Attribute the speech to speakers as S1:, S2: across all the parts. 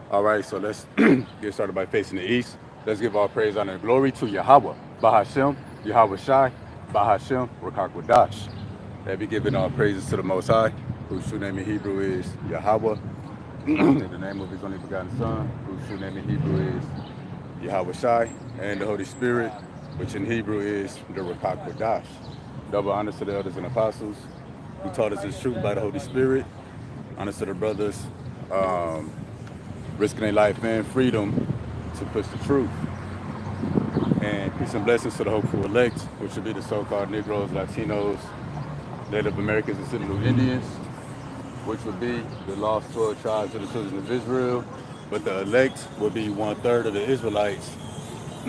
S1: All right, so let's get started by facing the east. Let's give all praise, honor, and glory to Yahweh, Bahashem, Yahweh Shai, Bahashem, Rakakwadash. That be giving all praises to the Most High, whose true name in Hebrew is Yahweh, in the name of His only begotten Son, whose true name in Hebrew is Yahweh Shai, and the Holy Spirit, which in Hebrew is the Rakakwadash. Double honors to the elders and apostles who taught us this truth by the Holy Spirit. Honors to the brothers risking their life and freedom to push the truth. And peace and blessings to the hopeful elect, which would be the so-called Negroes, Latinos, Native Americans, and Seminole Indians, which would be the lost 12 tribes of the children of Israel. But the elect will be 1/3 of the Israelites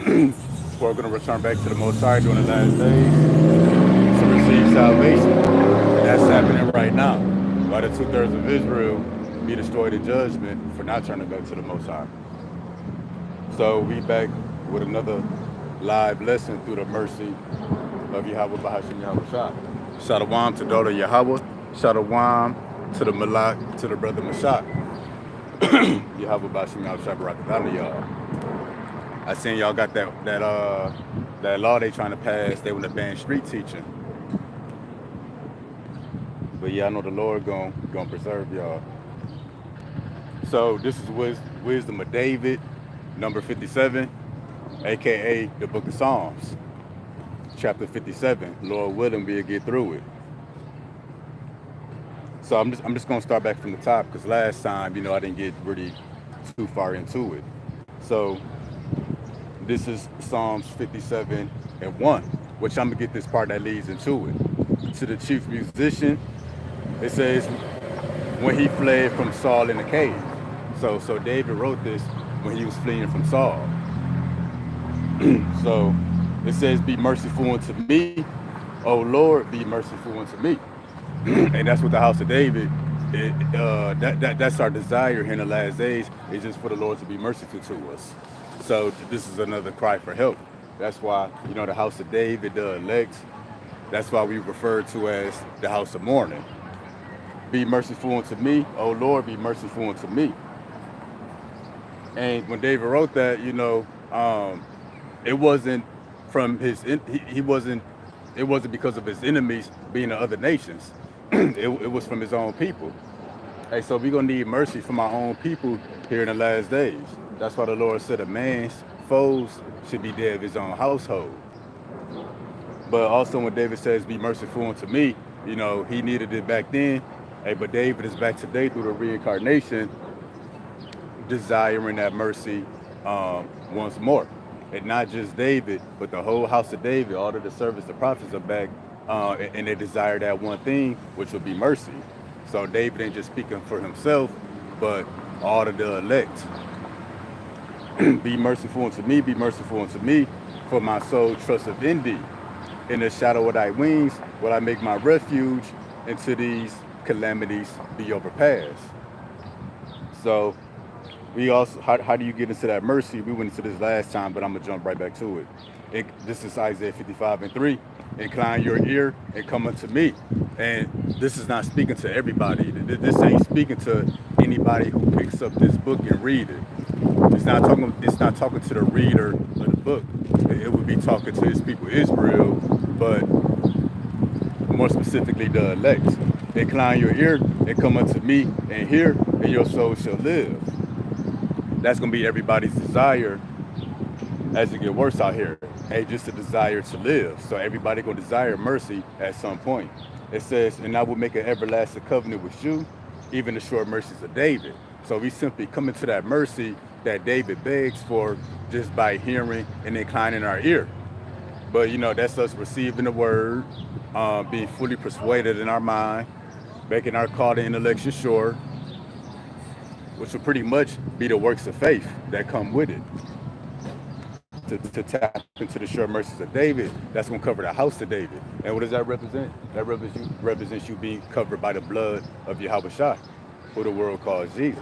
S1: who are going to return back to the Most High during the last days to receive salvation. And that's happening right now. While the 2/3 of Israel be destroyed in judgment for not turning back to the Most High. So we back with another live lesson through the mercy of Yahweh Bahashim Yahweh Shah. Shalom to daughter Yahweh. Shalom to the Malak, to the brother Mashak. Yahweh Bahashim Yahweh Shah Barakadana, y'all. I seen y'all got that law they trying to pass. They want to ban street teaching. But yeah, I know the Lord gonna preserve y'all. So this is Wisdom of David, number 57, aka the Book of Psalms, chapter 57. Lord willing, we'll get through it. So I'm just gonna start back from the top because last time, I didn't get really too far into it. So this is Psalms 57 and 1, which I'm gonna get this part that leads into it. To the chief musician, it says, when he fled from Saul in the cave. So David wrote this when he was fleeing from Saul. So it says, be merciful unto me, O Lord, be merciful unto me. And that's what the house of David, that's our desire here in the last days, is just for the Lord to be merciful to us. So this is another cry for help. That's why, the house of David, the elect, that's why we refer to as the house of mourning. Be merciful unto me, O Lord, be merciful unto me. And when David wrote that, it wasn't from he wasn't, it wasn't because of his enemies being the other nations. It was from his own people. Hey, so we're gonna need mercy from our own people here in the last days. That's why the Lord said a man's foes should be dead of his own household. But also when David says, be merciful unto me, he needed it back then. Hey, but David is back today through the reincarnation, desiring that mercy once more. And not just David, but the whole house of David, all of the servants, the prophets are back, and they desire that one thing, which would be mercy. So David ain't just speaking for himself, but all of the elect. Be merciful unto me, be merciful unto me, for my soul trusteth in thee. In the shadow of thy wings will I make my refuge, until these calamities be overpassed. So we also, how do you get into that mercy? We went into this last time, but I'm gonna jump right back to it. This is Isaiah 55 and 3. Incline your ear and come unto me. And this is not speaking to everybody. This ain't speaking to anybody who picks up this book and read it. It's not talking to the reader of the book. It would be talking to his people Israel, but more specifically the elect. Incline your ear and come unto me and hear, and your soul shall live. That's gonna be everybody's desire as it get worse out here. Hey, just a desire to live. So everybody gonna desire mercy at some point. It says, and I will make an everlasting covenant with you, even the short mercies of David. So we simply come into that mercy that David begs for just by hearing and inclining our ear. But that's us receiving the word, being fully persuaded in our mind, making our call to intellection sure, which will pretty much be the works of faith that come with it. To tap into the sure mercies of David, that's going to cover the house of David. And what does that represent? That represents you being covered by the blood of Yahweh Shah, who the world calls Jesus.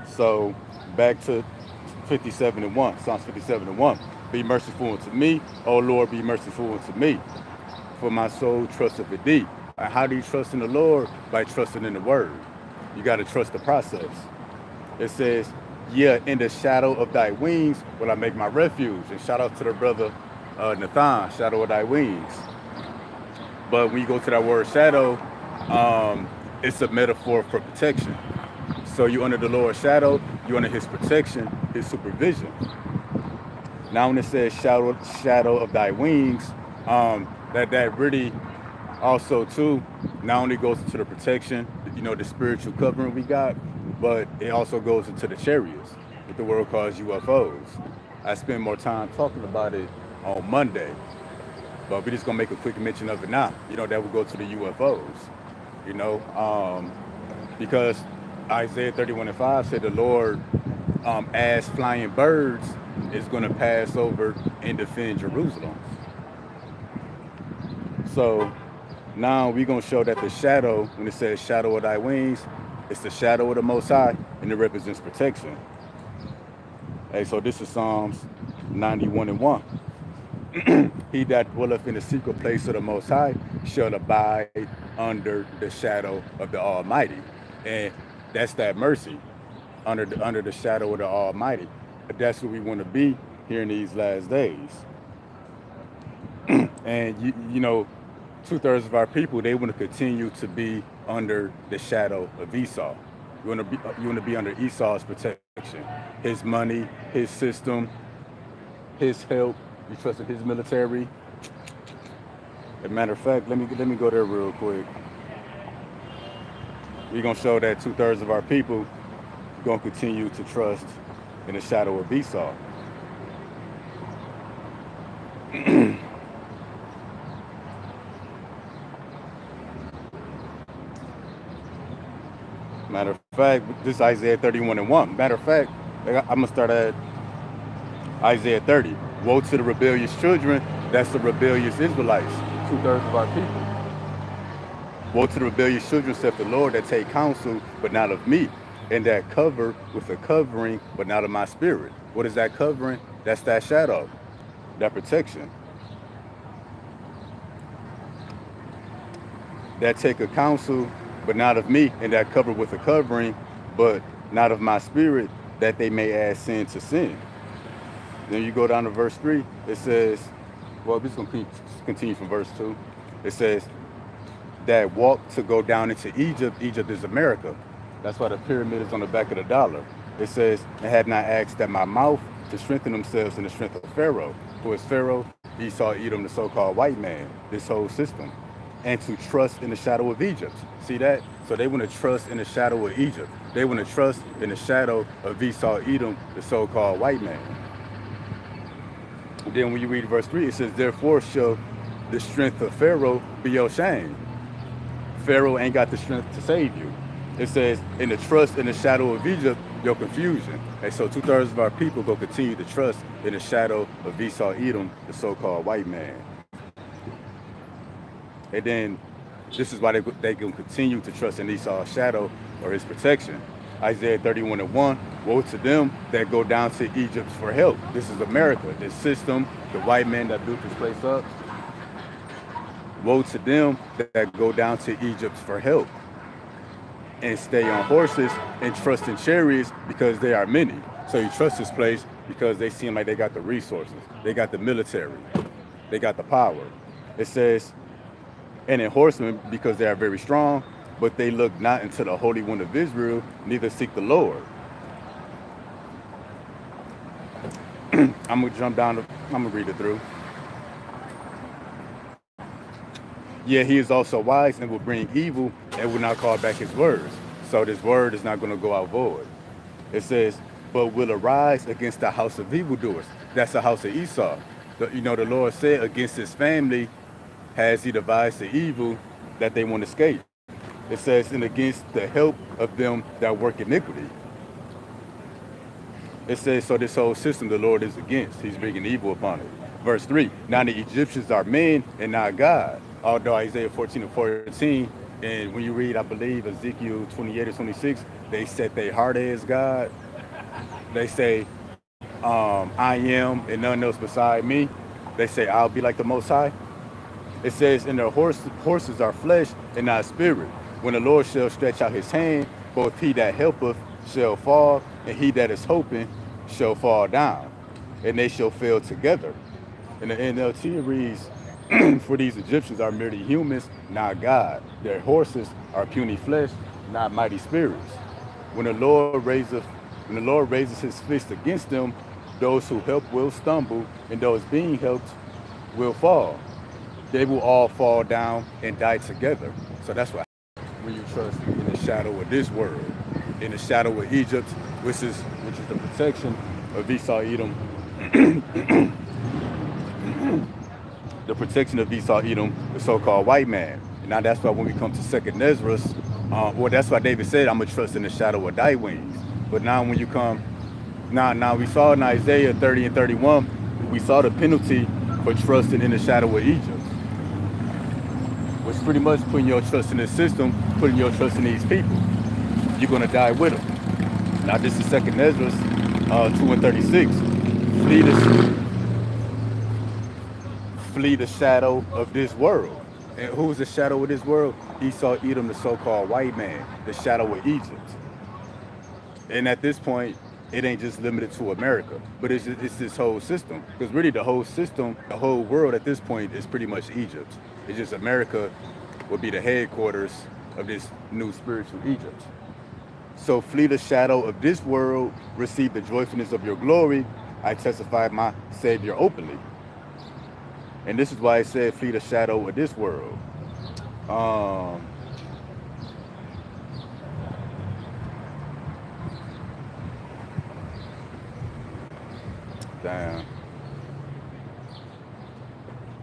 S1: So back to 57 and 1, Psalms 57 and 1. Be merciful unto me, O Lord, be merciful unto me, for my soul trusteth in thee. And how do you trust in the Lord? By trusting in the word. You got to trust the process. It says, yeah, in the shadow of thy wings will I make my refuge. And shout out to the brother Nathan, shadow of thy wings. But when you go to that word shadow, it's a metaphor for protection. So you under the Lord's shadow, you under his protection, his supervision. Now when it says shadow of thy wings, that really also too not only goes into the protection, the spiritual covering we got, but it also goes into the chariots, what the world calls UFOs. I spend more time talking about it on Monday, but we're just gonna make a quick mention of it now. That will go to the UFOs. You know, because Isaiah 31:5 said the Lord, as flying birds, is going to pass over and defend Jerusalem. So now we're going to show that the shadow, when it says shadow of thy wings, it's the shadow of the Most High, and it represents protection. Hey, so this is Psalms 91:1. He that dwelleth in the secret place of the Most High shall abide under the shadow of the Almighty. And that's that mercy, under the shadow of the Almighty. But that's what we want to be here in these last days. And you know, 2/3 of our people, they want to continue to be under the shadow of Esau. You want to be under Esau's protection, his money, his system, his help. You trust in his military. As a matter of fact, let me go there real quick. We're gonna show that 2/3 of our people gonna continue to trust in the shadow of Esau. Matter of fact, this is Isaiah 31:1. Matter of fact, I'm gonna start at Isaiah 30. Woe to the rebellious children, that's the rebellious Israelites, 2/3 of our people. Woe to the rebellious children, saith the Lord, that take counsel, but not of me, and that cover with a covering, but not of my spirit. What is that covering? That's that shadow, that protection. That take a counsel, but not of me, and that cover with a covering, but not of my spirit, that they may add sin to sin. Then you go down to verse 3, it says, well, this is going to continue from verse 2. It says, that walk to go down into Egypt. Egypt is America. That's why the pyramid is on the back of the dollar. It says, and had not asked at my mouth to strengthen themselves in the strength of Pharaoh. Who is Pharaoh? Esau, Edom, the so-called white man, this whole system. And to trust in the shadow of Egypt. See that? So they want to trust in the shadow of Egypt. They want to trust in the shadow of Esau, Edom, the so-called white man. And then when you read verse 3, it says, therefore shall the strength of Pharaoh be your shame. Pharaoh ain't got the strength to save you. It says, in the trust in the shadow of Egypt, your confusion. And so 2/3 of our people go continue to trust in the shadow of Esau, Edom, the so-called white man. And then this is why they can continue to trust in Esau's shadow or his protection. Isaiah 31:1, woe to them that go down to Egypt for help. This is America, this system, the white man that built this place up. Woe to them that go down to Egypt for help and stay on horses and trust in chariots because they are many. So you trust this place because they seem like they got the resources. They got the military. They got the power. It says, and in horsemen because they are very strong, but they look not into the Holy One of Israel, neither seek the Lord. I'm going to jump down, I'm going to read it through. Yeah, he is also wise and will bring evil and will not call back his words. So this word is not going to go out void. It says, but will arise against the house of evildoers. That's the house of Esau. The Lord said against his family has he devised the evil that they won't escape. It says, and against the help of them that work iniquity. It says, so this whole system the Lord is against. He's bringing evil upon it. Verse 3, now the Egyptians are men and not God. Although Isaiah 14:14, and when you read, I believe, Ezekiel 28 or 26, they set their heart as God. They say, I am and none else beside me. They say, I'll be like the Most High. It says, and their horses are flesh and not spirit. When the Lord shall stretch out his hand, Both he that helpeth shall fall, and he that is hoping shall fall down, and they shall fail together. And the NLT reads, for these Egyptians are merely humans, not God. Their horses are puny flesh, not mighty spirits. When the Lord raiseth, when the Lord raises his fist against them, those who help will stumble, and those being helped will fall. They will all fall down and die together. So that's what happens when you trust in the shadow of this world, in the shadow of Egypt, which is the protection of Esau Edom, the protection of Esau Edom, the so-called white man. And now that's why when we come to Second Ezra, well, that's why David said, "I'm gonna trust in the shadow of thy wings." But now when you come, now we saw in Isaiah 30 and 31, we saw the penalty for trusting in the shadow of Egypt, which pretty much putting your trust in the system, putting your trust in these people. You're gonna die with them. Now this is Second Ezra 2 and 36. Flee the shadow of this world. And who's the shadow of this world? Esau Edom, the so-called white man, the shadow of Egypt. And at this point, it ain't just limited to America, but it's this whole system. Because really the whole system, the whole world at this point is pretty much Egypt. It's just America will be the headquarters of this new spiritual Egypt. So flee the shadow of this world, receive the joyfulness of your glory. I testify my Savior openly. And this is why it said flee the shadow of this world. Damn.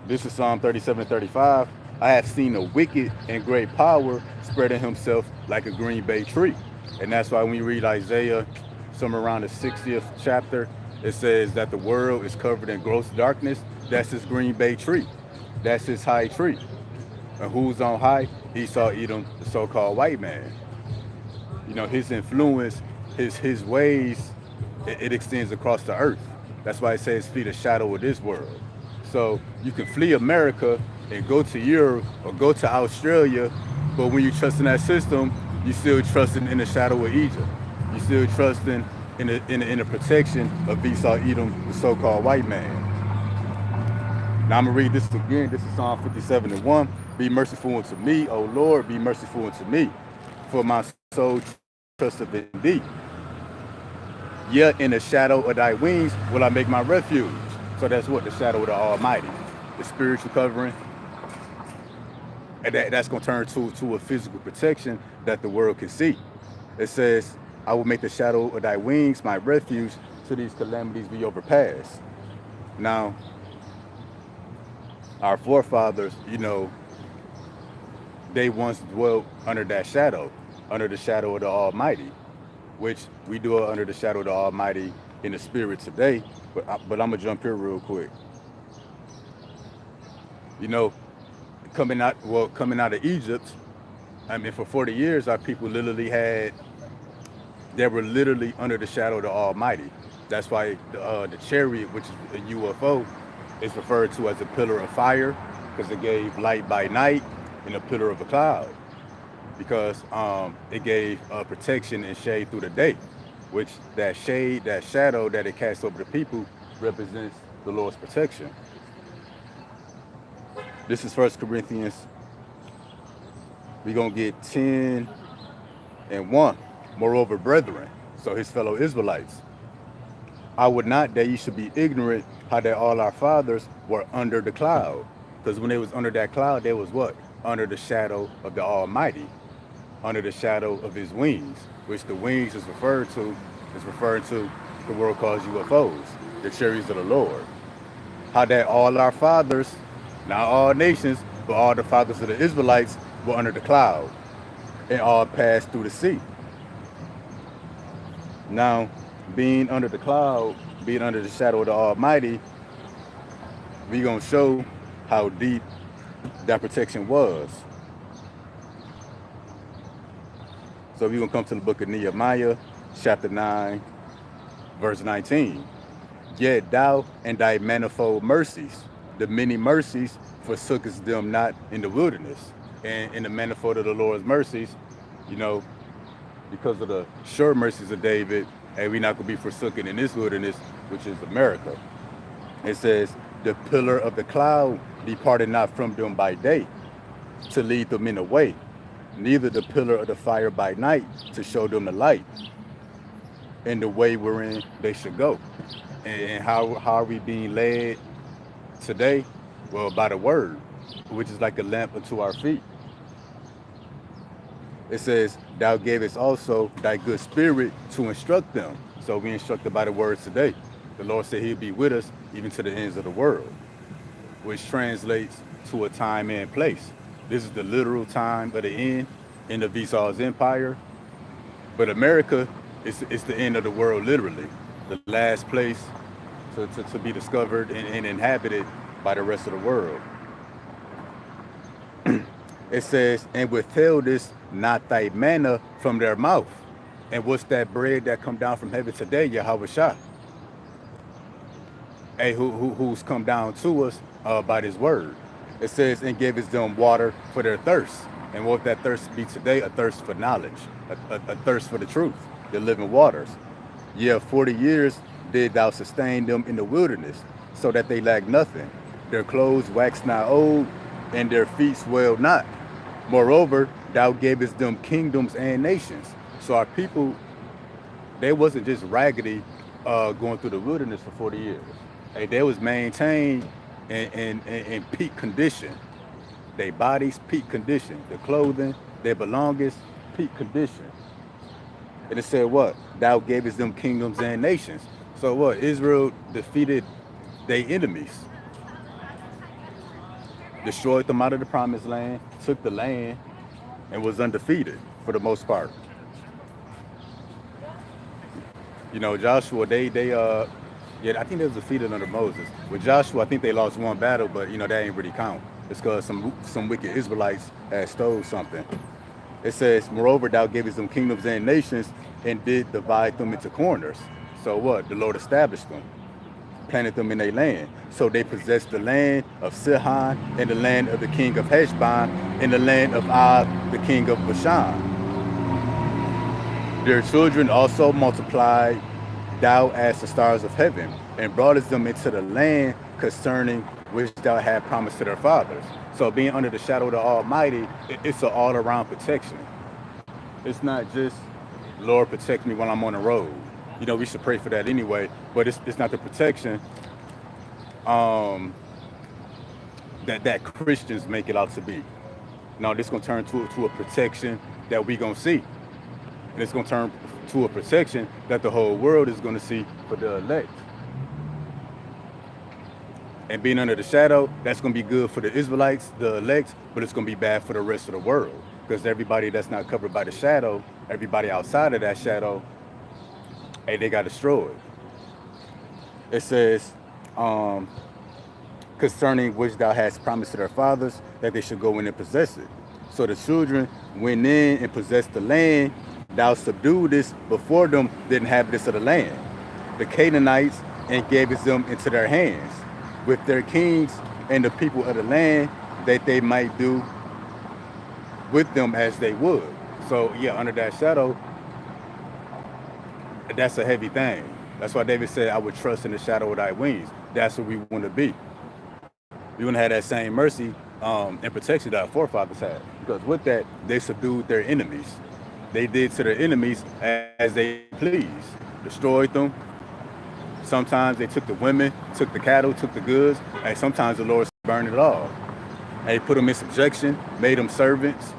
S1: This is Psalm 37 and 35. I have seen a wicked and great power spreading himself like a green bay tree. And that's why when we read Isaiah, somewhere around the 60th chapter, it says that the world is covered in gross darkness. That's his green bay tree. That's his high tree. And who's on high? Esau Edom, the so-called white man. You know, his influence, his ways, it extends across the earth. That's why it says flee the shadow of this world. So you can flee America and go to Europe or go to Australia, but when you trust in that system, you still trusting in the shadow of Egypt. You still trusting in the protection of Esau Edom, the so-called white man. Now I'm gonna read this again. This is Psalm 57 and 1. Be merciful unto me, O Lord, be merciful unto me, for my soul trusteth in thee. Yet in the shadow of thy wings will I make my refuge. So that's what? The shadow of the Almighty, the spiritual covering. And that's going to turn to a physical protection that the world can see. It says, I will make the shadow of thy wings my refuge till these calamities be overpassed. Now, our forefathers, you know, they once dwelt under that shadow, under the shadow of the Almighty, which we do it under the shadow of the Almighty in the spirit today. But I'm going to jump here real quick. You know, coming out of Egypt, I mean, for 40 years, our people they were literally under the shadow of the Almighty. That's why the chariot, which is a UFO, is referred to as a pillar of fire, because it gave light by night, and a pillar of a cloud, because it gave protection and shade through the day, which that shade, that shadow that it casts over the people represents the Lord's protection. This is 1 Corinthians. We're going to get 10 and 1. Moreover, brethren, so his fellow Israelites, I would not that ye should be ignorant how that all our fathers were under the cloud. Because when they was under that cloud, they was what? Under the shadow of the Almighty, under the shadow of his wings, which the wings is referring to the world calls UFOs, the chariots of the Lord. How that all our fathers, not all nations, but all the fathers of the Israelites were under the cloud and all passed through the sea. Now, being under the cloud, being under the shadow of the Almighty, we're going to show how deep that protection was. So we're going to come to the book of Nehemiah, chapter 9, verse 19. Yet thou and thy manifold mercies, the many mercies, forsookest them not in the wilderness. And in the manifold of the Lord's mercies, you know, because of the sure mercies of David, and we not gonna be forsaken in this wilderness, which is America. It says, the pillar of the cloud departed not from them by day to lead them in the way, neither the pillar of the fire by night to show them the light in the way wherein they should go. And how are we being led today? Well, by the word, which is like a lamp unto our feet. It says, thou gavest also thy good spirit to instruct them. So we instructed by the words today. The Lord said he'll be with us even to the ends of the world, which translates to a time and place. This is the literal time of the end of Esau's empire. But America is the end of the world, literally. The last place to be discovered and inhabited by the rest of the world. It says, and withheldest not thy manna from their mouth. And what's that bread that come down from heaven today? Yahweh Shah. Hey, who's come down to us by this word. It says, and giveth them water for their thirst. And what that thirst be today? A thirst for knowledge, a thirst for the truth, the living waters. Yeah, 40 years did thou sustain them in the wilderness, so that they lack nothing. Their clothes wax not old, and their feet swell not. Moreover, thou gavest them kingdoms and nations. So our people, they wasn't just raggedy going through the wilderness for 40 years. Hey, they was maintained in peak condition. Their bodies, peak condition. Their clothing, their belongings, peak condition. And it said what? Thou gavest them kingdoms and nations. So what? Israel defeated their enemies. Destroyed them out of the promised land, took the land, and was undefeated for the most part. You know, Joshua, yeah, I think they was defeated under Moses. With Joshua, I think they lost one battle, but you know, that ain't really count. It's because some wicked Israelites had stole something. It says, moreover, thou gavest them kingdoms and nations, and did divide them into corners. So what? The Lord established them, planted them in their land. So they possessed the land of Sihon, and the land of the king of Heshbon, and the land of Og, the king of Bashan. Their children also multiplied thou as the stars of heaven, and broughtest them into the land concerning which thou had promised to their fathers. So being under the shadow of the Almighty, it's an all-around protection. It's not just, Lord, protect me while I'm on the road. You know, we should pray for that anyway, but it's not the protection that Christians make it out to be. No, this is going to turn to a protection that we going to see. And it's going to turn to a protection that the whole world is going to see for the elect. And being under the shadow, that's going to be good for the Israelites, the elect, but it's going to be bad for the rest of the world. Because everybody that's not covered by the shadow, everybody outside of that shadow, hey, they got destroyed. It says, concerning which thou hast promised to their fathers, that they should go in and possess it. So the children went in and possessed the land. Thou subduedest before them the inhabitants of the land, the Canaanites, and gavest them into their hands, with their kings and the people of the land, that they might do with them as they would. So yeah, under that shadow, that's a heavy thing. That's why David said, I would trust in the shadow of thy wings. That's what we want to be. We want to have that same mercy and protection that our forefathers had. Because with that, they subdued their enemies. They did to their enemies as they pleased. Destroyed them. Sometimes they took the women, took the cattle, took the goods, and sometimes the Lord burned it all. And they put them in subjection, made them servants.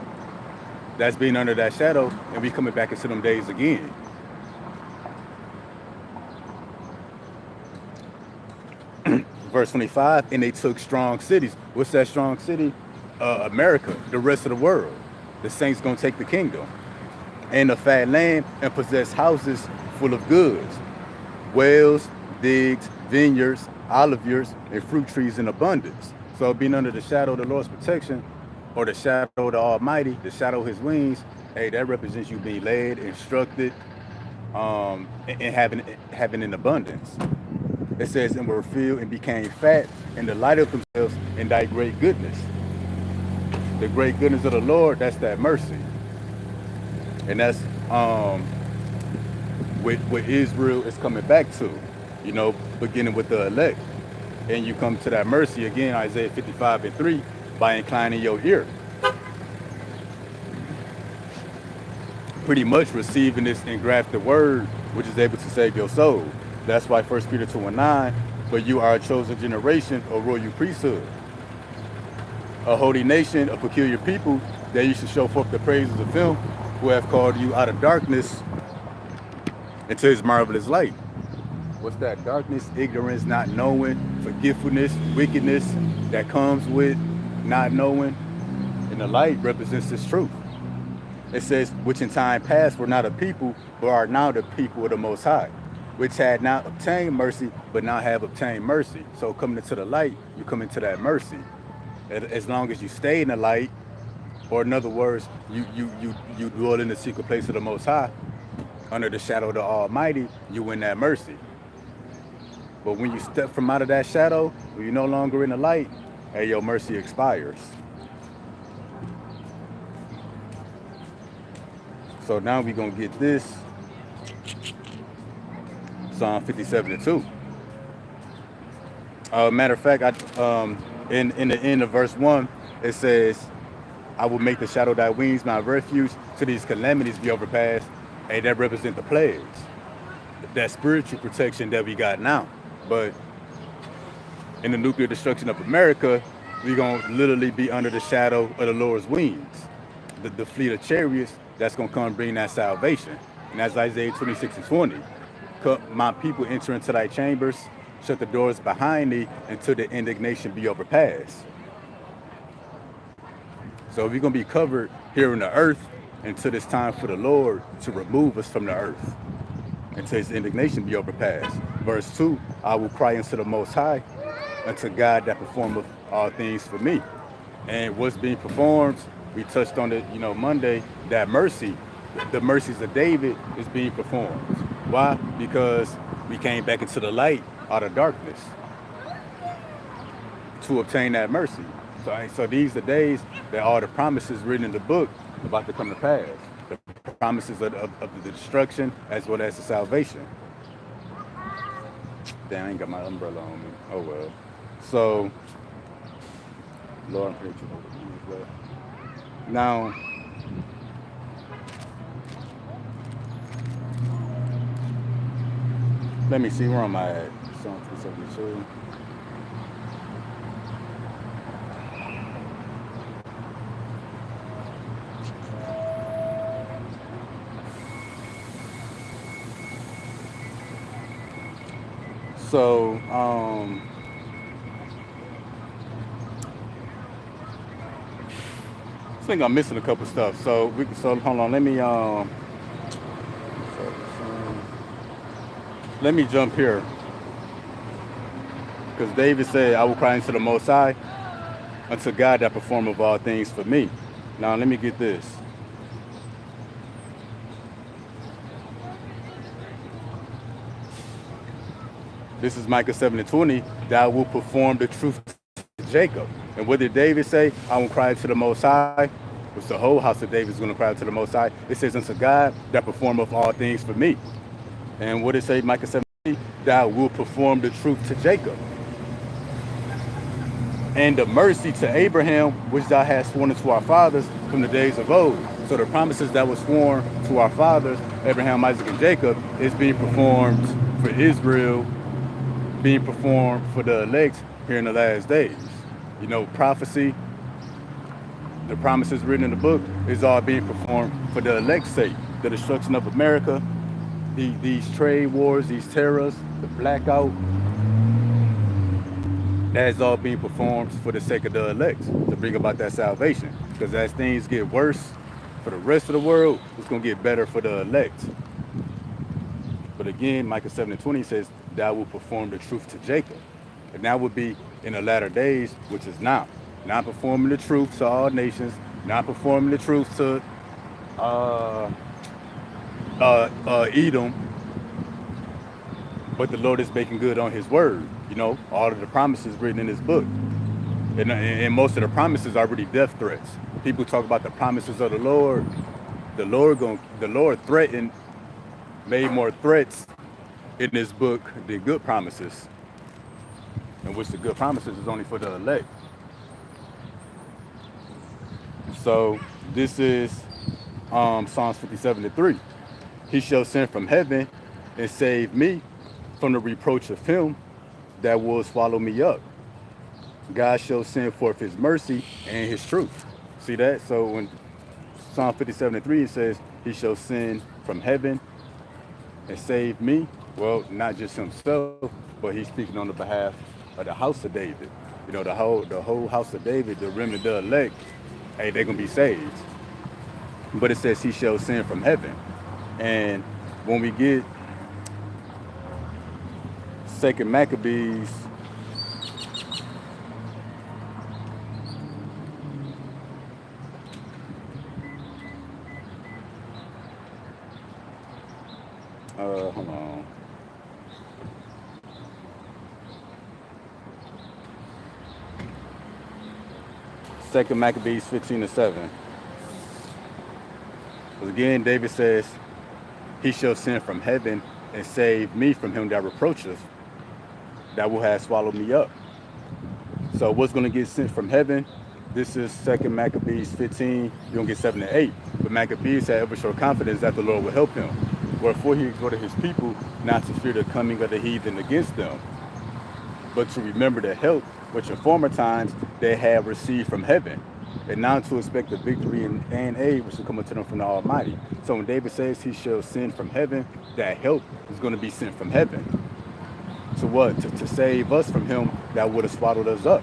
S1: That's being under that shadow, and we coming back into them days again. Verse 25, and they took strong cities. What's that strong city? America, the rest of the world. The saints gonna take the kingdom. And a fat land, and possess houses full of goods, wells, digs, vineyards, oliveyards, and fruit trees in abundance. So being under the shadow of the Lord's protection, or the shadow of the Almighty, the shadow of his wings, hey, that represents you being led, instructed, and having an abundance. It says, and were filled and became fat, and delighted themselves in thy great goodness. The great goodness of the Lord, that's that mercy. And that's um, what Israel is coming back to, beginning with the elect. And you come to that mercy again, Isaiah 55:3, by inclining your ear. Pretty much receiving this engrafted word, which is able to save your soul. That's why 1 Peter 2:9, but you are a chosen generation, a royal priesthood, a holy nation, a peculiar people, that you should show forth the praises of him who have called you out of darkness into his marvelous light. What's that? Darkness, ignorance, not knowing, forgetfulness, wickedness that comes with not knowing. And the light represents this truth. It says, which in time past were not a people, but are now the people of the Most High, which had not obtained mercy, but now have obtained mercy. So coming into the light, you come into that mercy. As long as you stay in the light, or in other words, you dwell in the secret place of the Most High, under the shadow of the Almighty, you win that mercy. But when you step from out of that shadow, when you're no longer in the light, hey, your mercy expires. So now we're going to get this. Psalm 57:2. Matter of fact, in the end of verse 1, it says, I will make the shadow of thy wings my refuge till these calamities be overpassed. Hey, that represents the plagues. That spiritual protection that we got now. But in the nuclear destruction of America, we're going to literally be under the shadow of the Lord's wings. The fleet of chariots that's going to come bring that salvation. And that's Isaiah 26:20. My people enter into thy chambers, shut the doors behind thee until the indignation be overpassed. So we're going to be covered here on the earth until it's time for the Lord to remove us from the earth, until his indignation be overpassed. Verse 2, I will cry unto the Most High, unto God that performeth all things for me. And what's being performed, we touched on it, Monday, that mercy, the mercies of David is being performed. Why? Because we came back into the light out of darkness to obtain that mercy. So these are the days that all the promises written in the book about to come to pass. The promises of the destruction as well as the salvation. Damn, I ain't got my umbrella on me. Oh well. So, Lord, I'm praying you well. Now, let me see, where am I at? Psalm 372. So, I think I'm missing a couple stuff. So hold on. Let me jump here, because David said, "I will cry unto the Most High, unto God that performeth all things for me." Now let me get this. This is Micah 7:20. Thou will perform the truth to Jacob. And what did David say? I will cry to the Most High. Which the whole house of David is going to cry to the Most High. It says, unto God that performeth all things for me. And what did it say, Micah 7:20? Thou will perform the truth to Jacob. And the mercy to Abraham, which thou hast sworn to our fathers from the days of old. So the promises that were sworn to our fathers, Abraham, Isaac, and Jacob, is being performed for Israel, being performed for the elect here in the last days. Prophecy, the promises written in the book is all being performed for the elect's sake. The destruction of America, these trade wars, these terrors, the blackout, that is all being performed for the sake of the elect, to bring about that salvation. Because as things get worse for the rest of the world, it's going to get better for the elect. But again, Micah 7:20 says, thou will perform the truth to Jacob. And that would be in the latter days, which is now. Not performing the truth to all nations, not performing the truth to Edom, but the Lord is making good on his word. All of the promises written in this book. And most of the promises are really death threats. People talk about the promises of the Lord. The Lord threatened, made more threats in this book than good promises, in which the good promises is only for the elect. So this is Psalms 57:3. He shall send from heaven and save me from the reproach of him that will swallow me up. God shall send forth his mercy and his truth. See that? So when Psalm 57:3 it says, he shall send from heaven and save me. Well, not just himself, but he's speaking on the behalf of the house of David. You know, the whole house of David, the remnant, the elect, hey, they're gonna be saved. But it says he shall send from heaven. And when we get Second Maccabees, hold on. Second Maccabees 15:7. Again, David says, he shall send from heaven and save me from him that reproacheth, that will have swallowed me up. So what's going to get sent from heaven? This is Second Maccabees 15. You're going to get 7 to 8. But Maccabees had ever show confidence that the Lord will help him. Wherefore he exhorted his people not to fear the coming of the heathen against them, but to remember the help which in former times they had received from heaven, and now to expect the victory and aid which will come unto them from the Almighty. So when David says he shall send from heaven, that help is going to be sent from heaven. To what? To save us from him that would have swallowed us up.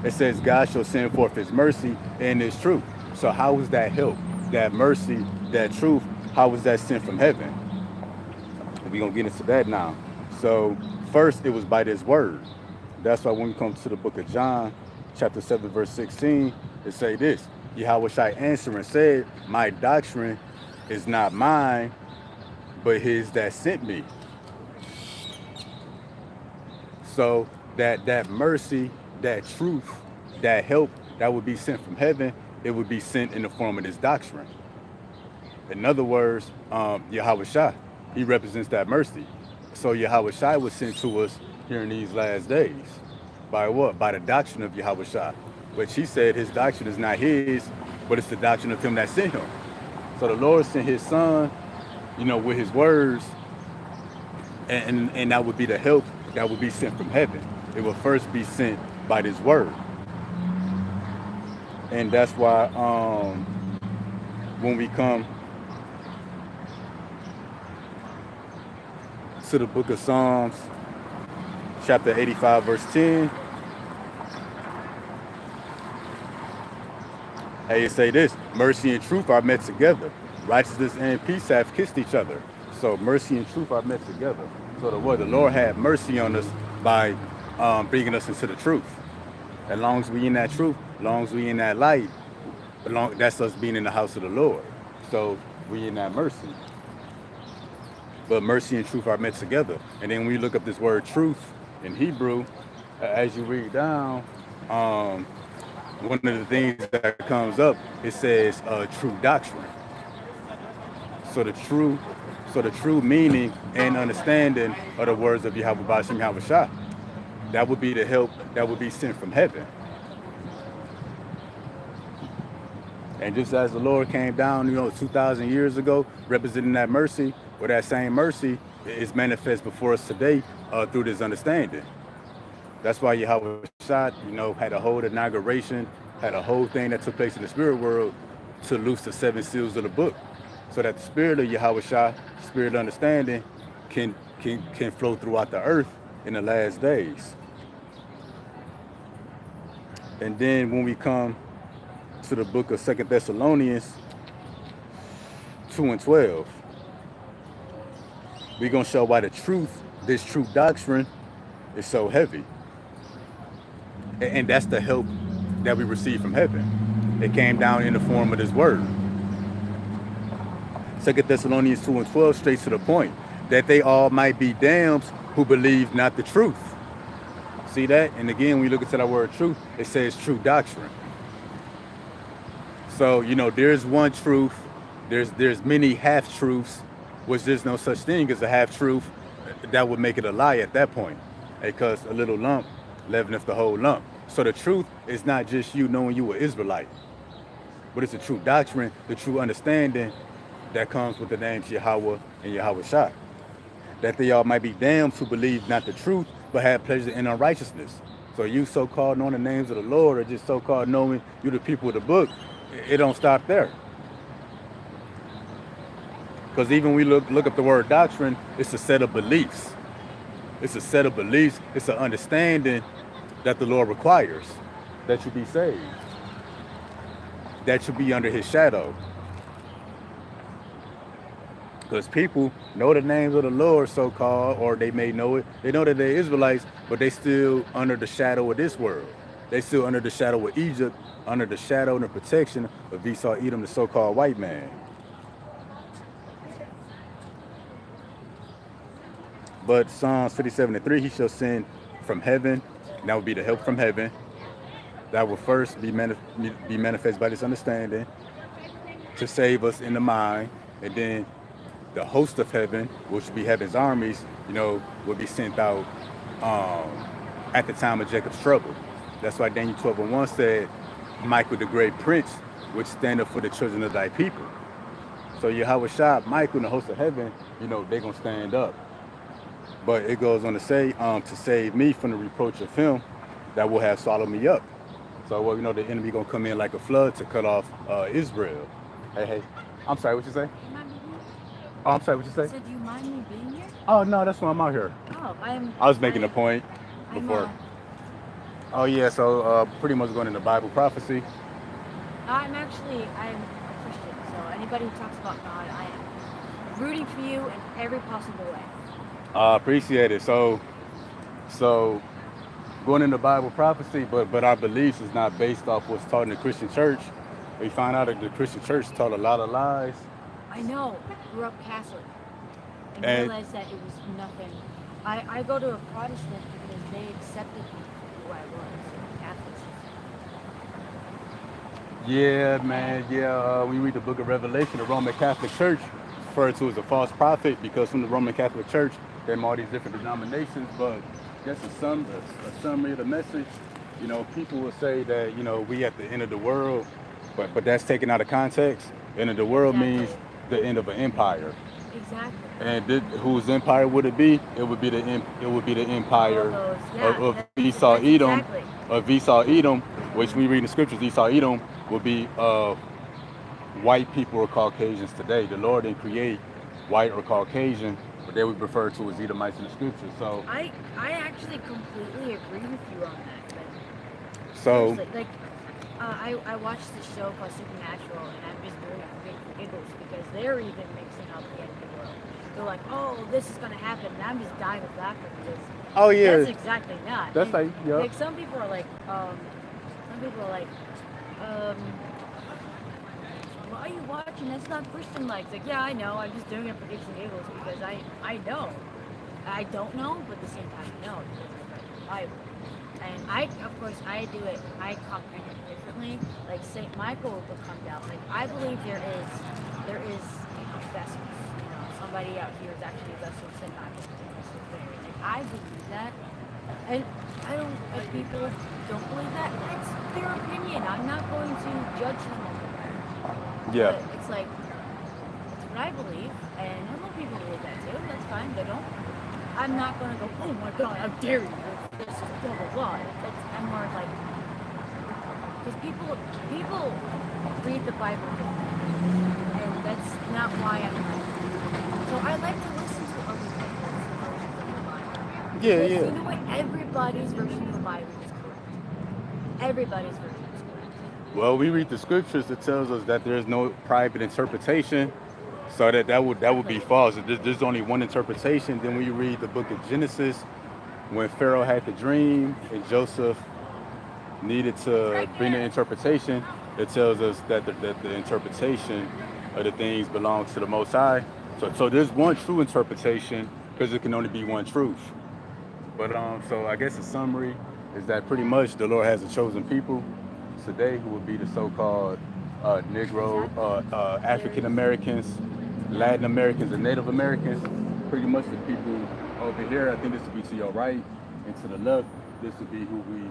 S1: It says God shall send forth his mercy and his truth. So how is that help, that mercy, that truth, how is that sent from heaven? We're going to get into that now. So first it was by this word. That's why when we come to the book of John, chapter 7, verse 16, it say this, Yahweh shall answer and said, my doctrine is not mine, but his that sent me. So that mercy, that truth, that help that would be sent from heaven, it would be sent in the form of this doctrine. In other words, Yahweh Shai, he represents that mercy. So Yahweh Shai was sent to us here in these last days. By what? By the doctrine of Yahweh Shai. Which he said his doctrine is not his, but it's the doctrine of him that sent him. So the Lord sent his son, you know, with his words, and that would be the help that would be sent from heaven. It will first be sent by this word. And that's why when we come to the book of Psalms, chapter 85, verse 10, hey, it say this, mercy and truth are met together. Righteousness and peace have kissed each other. So mercy and truth are met together. So the word, the Lord had mercy on us by bringing us into the truth. As long as we in that truth, as long as we in that light, that's us being in the house of the Lord. So we in that mercy. But mercy and truth are met together. And then when you look up this word truth in Hebrew, as you read down, one of the things that comes up, it says true doctrine. So the true meaning and understanding of the words of Yahweh B'Shem Yahweh Shai, that would be the help that would be sent from heaven. And just as the Lord came down, 2,000 years ago, representing that mercy, or that same mercy is manifest before us today through this understanding. That's why Yahweh Shai, had a whole inauguration, had a whole thing that took place in the spirit world to loose the 7 seals of the book, so that the spirit of Yahweh Shai, spirit of understanding, can flow throughout the earth in the last days. And then when we come to the book of 2 Thessalonians 2 and 12, we're going to show why this true doctrine is so heavy. And that's the help that we receive from heaven. It came down in the form of this word. 2 Thessalonians 2 and 12, straight to the point, that they all might be damned who believe not the truth. See that? And again, when you look into that word truth, it says true doctrine. So, there's one truth There's many half truths, which there's no such thing as a half truth that would make it a lie at that point, because a little lump leaveneth the whole lump. So the truth is not just you knowing you were Israelite, but it's the true doctrine, the true understanding that comes with the names Yahweh and Yahweh Shah. That they all might be damned who believe not the truth, but have pleasure in unrighteousness. So you so-called knowing the names of the Lord, or just so-called knowing you the people of the book, it don't stop there. Because even we look up the word doctrine, it's a set of beliefs. It's a set of beliefs. It's an understanding that the Lord requires, that you be saved, that you be under his shadow. Because people know the names of the Lord, so-called, or they may know it. They know that they're Israelites, but they still under the shadow of this world. They still under the shadow of Egypt, under the shadow and the protection of Esau Edom, the so-called white man. But Psalms 57:3, he shall send from heaven, and that would be the help from heaven. That will first be manifest by this understanding to save us in the mind, and then the host of heaven, which would be heaven's armies, will be sent out um, at the time of Jacob's trouble. That's why Daniel 12:1 said, Michael the great prince would stand up for the children of thy people. So Yahweh Shah, Michael and the host of heaven, they're going to stand up. But it goes on to say, to save me from the reproach of him that will have swallowed me up. So, the enemy going to come in like a flood to cut off Israel. Hey. I'm sorry, what you say? Oh, I'm sorry, what you say?
S2: So do you mind me being here?
S1: Oh, no, that's why I'm out here.
S2: Oh,
S1: I was making a point before. Oh, yeah, so pretty much going into Bible prophecy.
S2: I'm a Christian, so anybody who talks about God, I am rooting for you in every possible way.
S1: Appreciate it. So going into Bible prophecy, but our beliefs is not based off what's taught in the Christian church. We find out that the Christian church taught a lot of lies.
S2: I know. Grew up Catholic and realized that it was nothing. I go to a Protestant because they accepted me for who I was. Catholics.
S1: Yeah, man. Yeah, when you read the Book of Revelation, the Roman Catholic Church referred to as a false prophet because from the Roman Catholic Church, there are all these different denominations. But just a summary of the message. People will say that we at the end of the world, but that's taken out of context. End of the world means the end of an empire.
S2: Exactly.
S1: And whose empire would it be? It would be the empire of Esau Edom.
S2: Exactly.
S1: Of Esau Edom, which we read in the scriptures, Esau Edom will be white people or Caucasians today. The Lord didn't create white or Caucasian, but they would refer to as Edomites in the scriptures. So
S2: I actually completely agree with you on that.
S1: So
S2: like I watched this show called Supernatural, and I'm just doing it for giggles because they're even mixing up the end of the world. They're like, oh, this is gonna happen, and I'm just dying of laughter because that's exactly not.
S1: That's like, yeah.
S2: Like some people are like, why are you watching? That's not Christian like. It's like, yeah, I know. I'm just doing it for kicks and giggles because I know. I don't know, but at the same time, I know because I read the Bible. And of course, I do it. I comprehend it differently. Like Saint Michael will come down. Like I believe there is vessels. Somebody out here is actually a vessel of Saint Michael. Like I believe that, and I don't. If people don't believe that, that's their opinion. I'm not going to judge them on that.
S1: Yeah.
S2: But it's like it's what I believe, and other people believe that too. That's fine. They don't. I'm not going to go, oh my God, how dare you? This is blah, blah, blah. I'm more like, because people read the Bible differently, and that's not why I'm like, so I like to listen to other people's versions of the Bible.
S1: Yeah.
S2: You know what? Everybody's version of the Bible is correct. Everybody's version is correct.
S1: Well, we read the scriptures. It tells us that there is no private interpretation. So that would be false. There's only one interpretation. Then when you read the book of Genesis, when Pharaoh had the dream and Joseph needed to bring the interpretation, it tells us that the interpretation of the things belongs to the Most High. So there's one true interpretation because it can only be one truth. But so I guess the summary is that pretty much the Lord has a chosen people today who will be the so-called Negro,
S2: Exactly.
S1: African
S2: There's
S1: Americans,
S2: yeah,
S1: Latin Americans, and Native Americans. Pretty much the people over here. I think this would be to your right, and to the left, this would be who we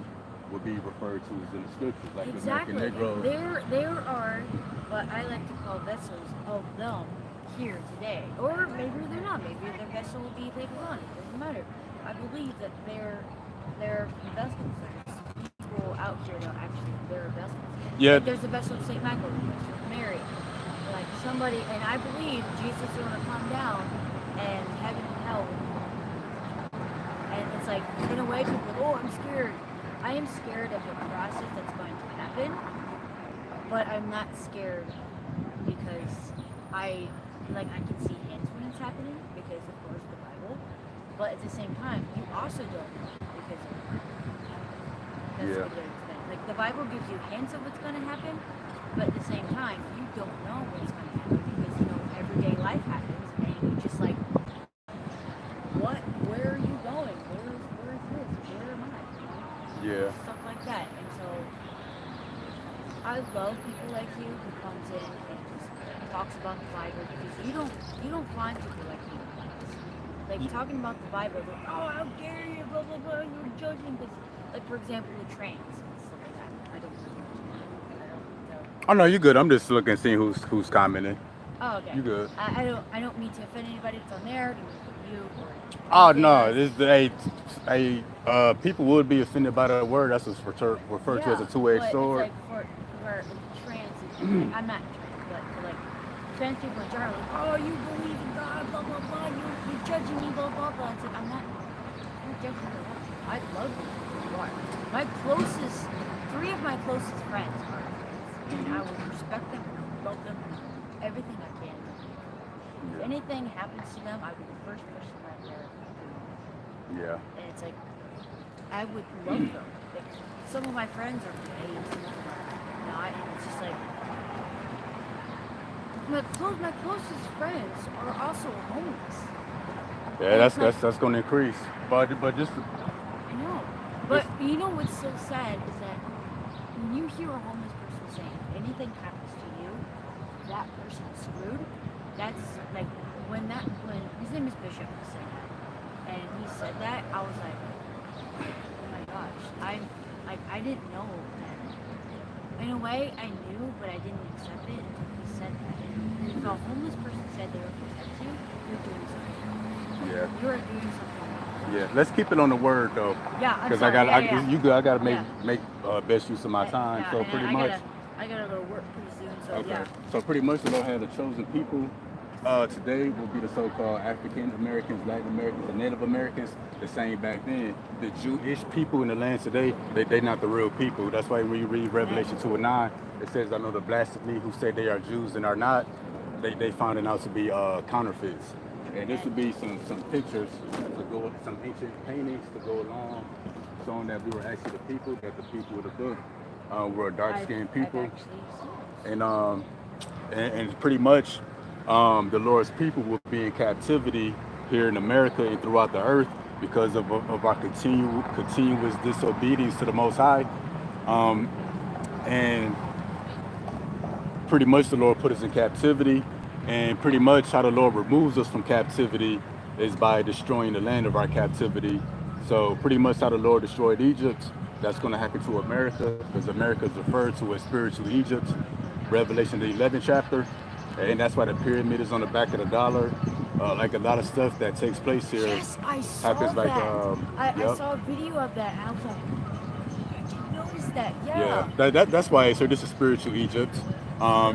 S1: would be referred to as in the scriptures, like the American
S2: exactly.
S1: Negroes.
S2: There are what I like to call vessels of them here today, or maybe they're not. Maybe their vessel will be later on. It doesn't matter. I believe that they're vessels. There's people out here that actually they're vessels.
S1: Yeah,
S2: Like there's a vessel of Saint Michael, there's a vessel of Mary, like somebody, and I believe Jesus is going to come down, and heaven and hell will be and it's like, in a way, people are like, oh, I'm scared. I am scared of the process that's going to happen, but I'm not scared because I can see hints when it's happening because, of course, the Bible. But at the same time, you also don't know because that's
S1: yeah,
S2: what it is. Like the Bible gives you hints of what's going to happen, but at the same time, you don't know what's going to happen because everyday life happens, and you just like, what? Where are you going? Where is this? Where am I?
S1: yeah,
S2: Stuff like that. And so I love people like you who comes in and just talks about the Bible because you don't find people like you. Like talking about the Bible, like, oh, how dare you, blah blah blah, you're judging because, like, for example, the trans and stuff like that. I don't know.
S1: Oh no, you good. I'm just looking, seeing who's commenting.
S2: Oh, okay.
S1: You good.
S2: I don't mean to offend anybody that's on there, to offend you or
S1: Oh
S2: anything
S1: no,
S2: else.
S1: this people would be offended by that word. That's what's referred to as a
S2: Yeah,
S1: two-edged
S2: but it's
S1: sword.
S2: like for trans, like, I'm not trans, but for like trans people in general, like, oh, you believe in God, blah blah blah, you're judging me, blah blah blah. It's like I'm not judging you. I love you who you are. My closest, three of my closest friends are trans, and I will respect them, love them, everything I can. If
S1: Yeah,
S2: anything happens to them, I would be the first person right there.
S1: yeah,
S2: And it's like I would love them. Like, some of my friends are gay, some of them are not, and it's just like my closest friends are also homeless.
S1: yeah.
S2: And it's
S1: That's
S2: like,
S1: that's that's going to increase. But just
S2: I know. But
S1: just
S2: you know what's so sad is that when you hear a homeless person saying if anything happens to you, that person is screwed. That's like when his name is Bishop was saying that. And he said that, I was like, oh my gosh, I didn't know that. In a way, I knew, but I didn't accept it until he said that. And if a homeless person said they would protect you, you're doing something wrong.
S1: yeah,
S2: You're doing something wrong.
S1: yeah. Let's keep it on the word though,
S2: Yeah, I'm
S1: because I
S2: sorry.
S1: got
S2: Yeah, yeah,
S1: you good. I got to
S2: yeah.
S1: make best use of my time.
S2: Yeah,
S1: So
S2: and
S1: pretty much.
S2: I gotta go to work pretty soon. So
S1: Okay.
S2: yeah,
S1: So pretty much the Lord had the chosen people. Today will be the so-called African Americans, Latin Americans, and Native Americans. The same back then. The Jewish people in the land today, they not the real people. That's why when you read
S2: amen.
S1: Revelation 2 and 9, it says, I know the blasphemy who say they are Jews and are not. They found it out to be counterfeits. And this
S2: Amen.
S1: would be some pictures to go, some ancient paintings to go along, showing that we were actually the people, that the people of the book were dark-skinned
S2: I've
S1: people.
S2: actually seen this.
S1: And and pretty much the Lord's people will be in captivity here in America and throughout the earth because of our continuous disobedience to the Most High. Um, and pretty much the Lord put us in captivity, and pretty much how the Lord removes us from captivity is by destroying the land of our captivity. So pretty much how the Lord destroyed Egypt, that's going to happen to America, because America is referred to as spiritual Egypt, Revelation the 11th chapter, and that's why the pyramid is on the back of the dollar. Like a lot of stuff that takes place here
S2: Yes, I saw
S1: happens like,
S2: that. I
S1: yep,
S2: saw a video of that, and I was like, I didn't notice that.
S1: yeah,
S2: Yeah.
S1: that's why. So this is spiritual Egypt,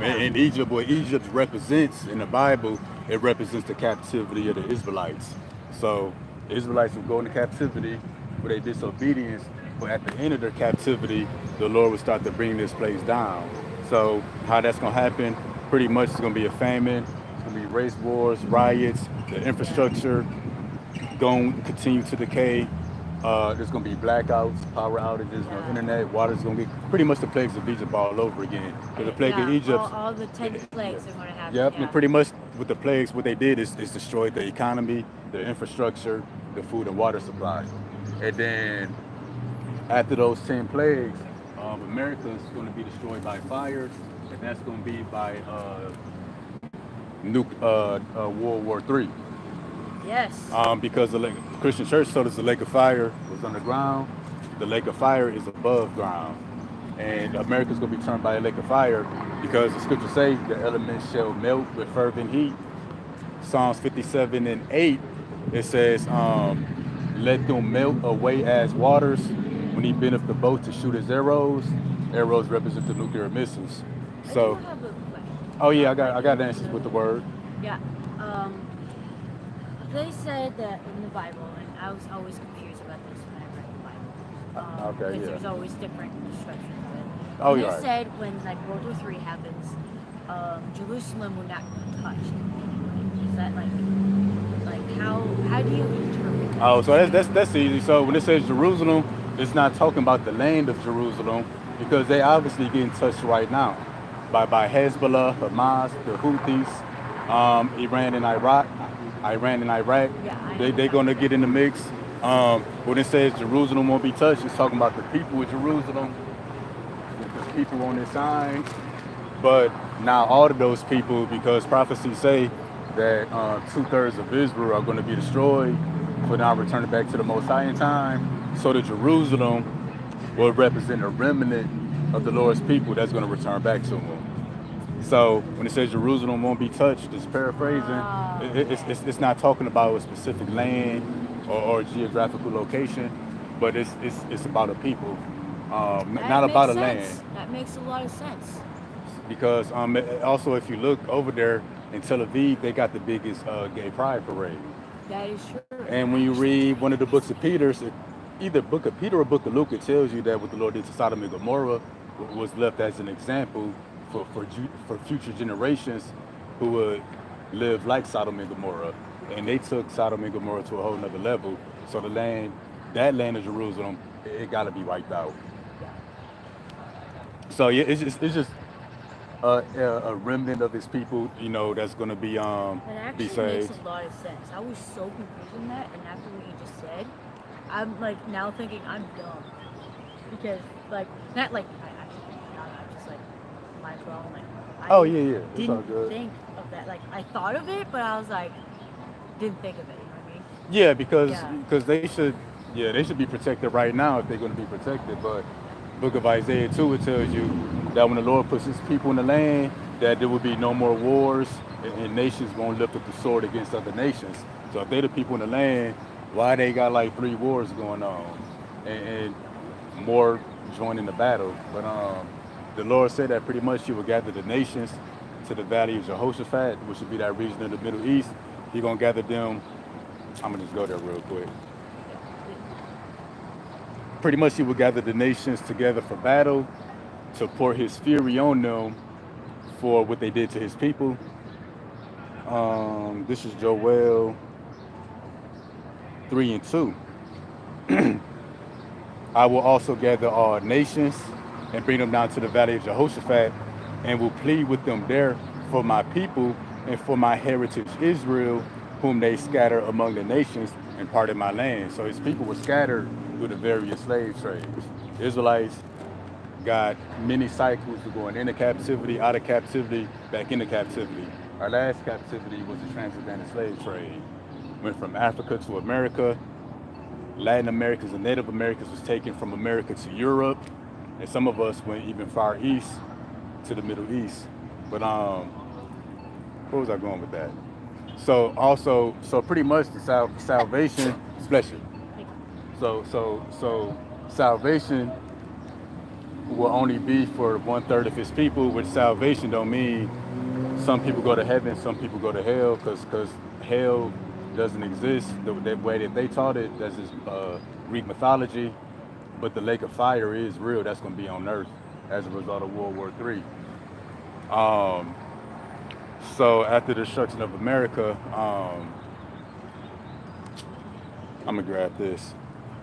S2: Yeah.
S1: and Egypt, what Egypt represents in the Bible, it represents the captivity of the Israelites. So the Israelites would go into captivity for their disobedience, but at the end of their captivity, the Lord would start to bring this place down. So how that's gonna happen? Pretty much, it's gonna be a famine. It's gonna be race wars, riots, the
S2: Yeah.
S1: infrastructure going to continue to decay. There's going to be blackouts, power outages, no
S2: Yeah.
S1: internet. Water's going to be pretty much the plagues of Egypt all over again. Because the plague of
S2: Yeah.
S1: Egypt,
S2: All the 10
S1: yeah,
S2: plagues are going to happen.
S1: yep, and
S2: Yeah.
S1: pretty much with the plagues, what they did is destroyed the economy, the infrastructure, the food and water supply. And then after those 10 plagues, America is going to be destroyed by fire. that's going to be by World War III.
S2: Yes.
S1: Because the Christian Church told us the lake of fire was underground. The lake of fire is above ground. And America's going to be turned by a lake of fire because the scriptures say the elements shall melt with fervent heat. Psalms 57 and 8, it says, let them melt away as waters when he bent up the boat to shoot his arrows. Arrows represent the nuclear missiles.
S2: I
S1: So,
S2: do have a question.
S1: oh yeah, I got answers with the word.
S2: Yeah. They said that in the Bible, and I was always confused about this when I read the Bible.
S1: Okay,
S2: Because
S1: yeah.
S2: there's always different instructions of it.
S1: Oh,
S2: And
S1: you're
S2: they
S1: right.
S2: said when like World War III happens, Jerusalem will not be touched. Is that like how do you interpret that?
S1: Oh, so that's easy. So when it says Jerusalem, it's not talking about the land of Jerusalem because they obviously getting touched right now by Hezbollah, Hamas, the Houthis, Iran and Iraq.
S2: Yeah, I
S1: They're
S2: know.
S1: gonna get in the mix. When it says Jerusalem won't be touched, it's talking about the people of Jerusalem, the people on this sign. But now all of those people, because prophecies say that 2/3 of Israel are going to be destroyed, for now returning back to the Most High in time, so that Jerusalem will represent a remnant of the Lord's people that's going to return back to Him. So when it says Jerusalem won't be touched, it's paraphrasing. It's not talking about a specific land or geographical location, but it's about a people,
S2: That
S1: not
S2: makes
S1: about a
S2: sense.
S1: land.
S2: That makes a lot of sense.
S1: Because also if you look over there in Tel Aviv, they got the biggest gay pride parade.
S2: That is true.
S1: And when you read one of the books of Peter, either Book of Peter or Book of Luke, it tells you that what the Lord did to Sodom and Gomorrah was left as an example for future generations who would live like Sodom and Gomorrah. And they took Sodom and Gomorrah to a whole nother level. So that land of Jerusalem, it got to be wiped out. So yeah, it's just a remnant of his people, that's going to be
S2: That
S1: be
S2: actually makes
S1: saved.
S2: a lot of sense. I was so confused in that, and after what you just said, I'm like now thinking I'm dumb because like not like I'm just like mind blown. Like
S1: Oh
S2: I
S1: yeah, yeah, it's all
S2: didn't
S1: good.
S2: think of that. Like I thought of it, but I was like didn't think of it. You know what I mean?
S1: Yeah, because
S2: Yeah.
S1: they should be protected right now if they're going to be protected. But Book of Isaiah 2, it tells you that when the Lord puts His people in the land, that there will be no more wars, and nations won't lift up the sword against other nations. So if they're the people in the land, why they got like 3 wars going on, and more joining the battle? But the Lord said that pretty much He will gather the nations to the valley of Jehoshaphat, which would be that region of the Middle East. He gonna gather them. I'm gonna just go there real quick. Pretty much He will gather the nations together for battle to pour His fury on them for what they did to His people. This is Joel 3 and 2. I will also gather all nations and bring them down to the valley of Jehoshaphat and will plead with them there for my people and for my heritage Israel, whom they scatter among the nations and part of my land. So His people were scattered through the various slave trades. The Israelites got many cycles of going into captivity, out of captivity, back into captivity. Our last captivity was the transatlantic slave trade. Went from Africa to America. Latin Americans and Native Americans was taken from America to Europe, and some of us went even far east to the Middle East. But where was I going with that? So pretty much the salvation, bless you. So salvation will only be for 1/3 of His people, which salvation don't mean some people go to heaven, some people go to hell, because hell doesn't exist the way that they taught it. That's just Greek mythology. But the lake of fire is real. That's going to be on earth as a result of World War III. Um, so after the destruction of America, I'm going to grab this.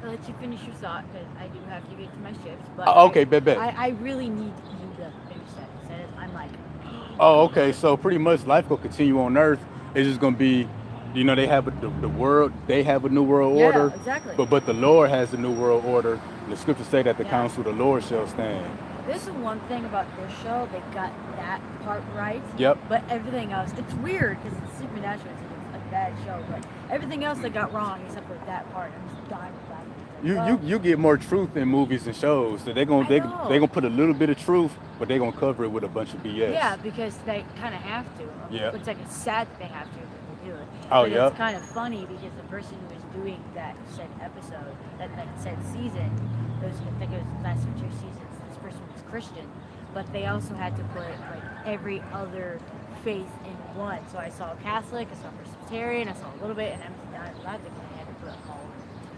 S2: I'll let you finish your thought because I do have to get to my shift. But
S1: Okay, bet.
S2: I really need you to finish that. Instead, I'm like,
S1: Oh, okay. So pretty much life will continue on Earth. It's just gonna be, they have the world. They have a new world
S2: yeah,
S1: order,
S2: exactly.
S1: but the Lord has a new world order. And the scriptures say that the
S2: Yeah.
S1: counsel of the Lord shall stand.
S2: This is one thing about this show. They got that part right.
S1: Yep.
S2: But everything else, it's weird because it's supernatural. It's a bad show, but everything else they got wrong except for that part. I'm just dying with that.
S1: You get more truth in movies and shows. So they're gonna put a little bit of truth, but they're gonna cover it with a bunch of BS.
S2: Yeah, because they kind of have to.
S1: Yeah.
S2: It's like a sad they have to, but they do it.
S1: Oh,
S2: but
S1: yeah.
S2: It's kind of funny because the person who was doing that said episode, that said season, I think it was the last 2 seasons. This person was Christian, but they also had to put like every other faith in one. So I saw Catholic, I saw Presbyterian, I saw a little bit, and I'm glad they had to put all of it.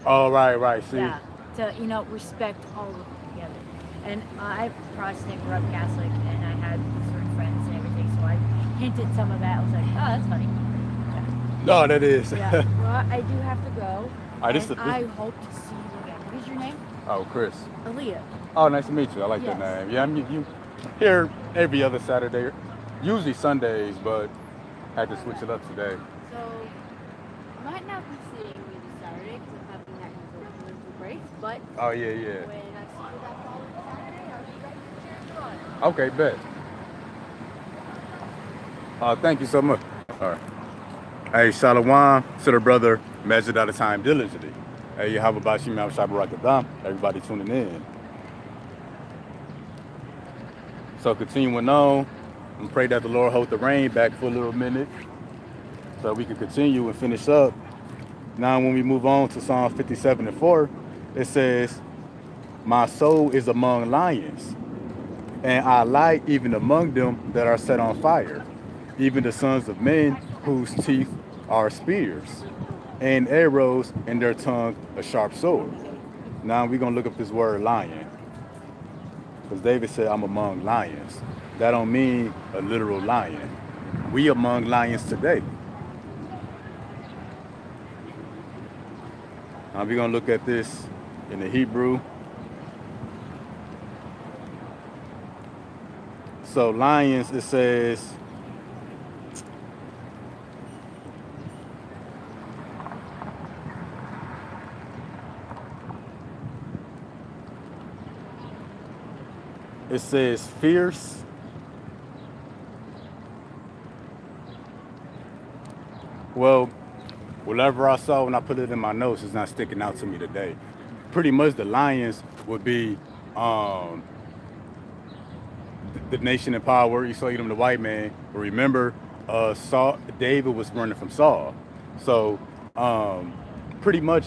S1: Oh, right. See.
S2: Yeah, to respect all of them together. And I'm Protestant, grew up Catholic, and I had certain friends and everything, so I hinted some of that. I was like, oh, that's funny. Yeah.
S1: No, that is.
S2: Yeah. Well, I do have to go.
S1: Alright,
S2: I hope to see you again. What is your name?
S1: Oh, Chris.
S2: Aaliyah.
S1: Oh, nice to meet you. I like
S2: Yes.
S1: that name. Yeah, you here every other Saturday, usually Sundays, but had to switch it up today.
S3: So, might not be seeing you this Saturday because I'm having that winter break, but
S1: Oh yeah.
S3: when I see you that following Saturday, I'll be ready to cheer you on.
S1: Okay, bet. Thank you so much. All right. Hey, Shalom to the brother, measured out of time diligently. Hey, how about you, Mount Shabbat? Everybody tuning in. So continuing on, and pray that the Lord hold the rain back for a little minute so we can continue and finish up. Now when we move on to Psalm 57:4, it says, my soul is among lions, and I lie even among them that are set on fire, even the sons of men whose teeth are spears, and arrows in their tongue a sharp sword. Now we're going to look up this word lion. Because David said, I'm among lions. That don't mean a literal lion. We among lions today. Now we're going to look at this in the Hebrew. So lions, it says, fierce, well, whatever I saw when I put it in my notes is not sticking out to me today. Pretty much the lions would be the nation in power. You saw Edom, the white man. But remember, David was running from Saul. So pretty much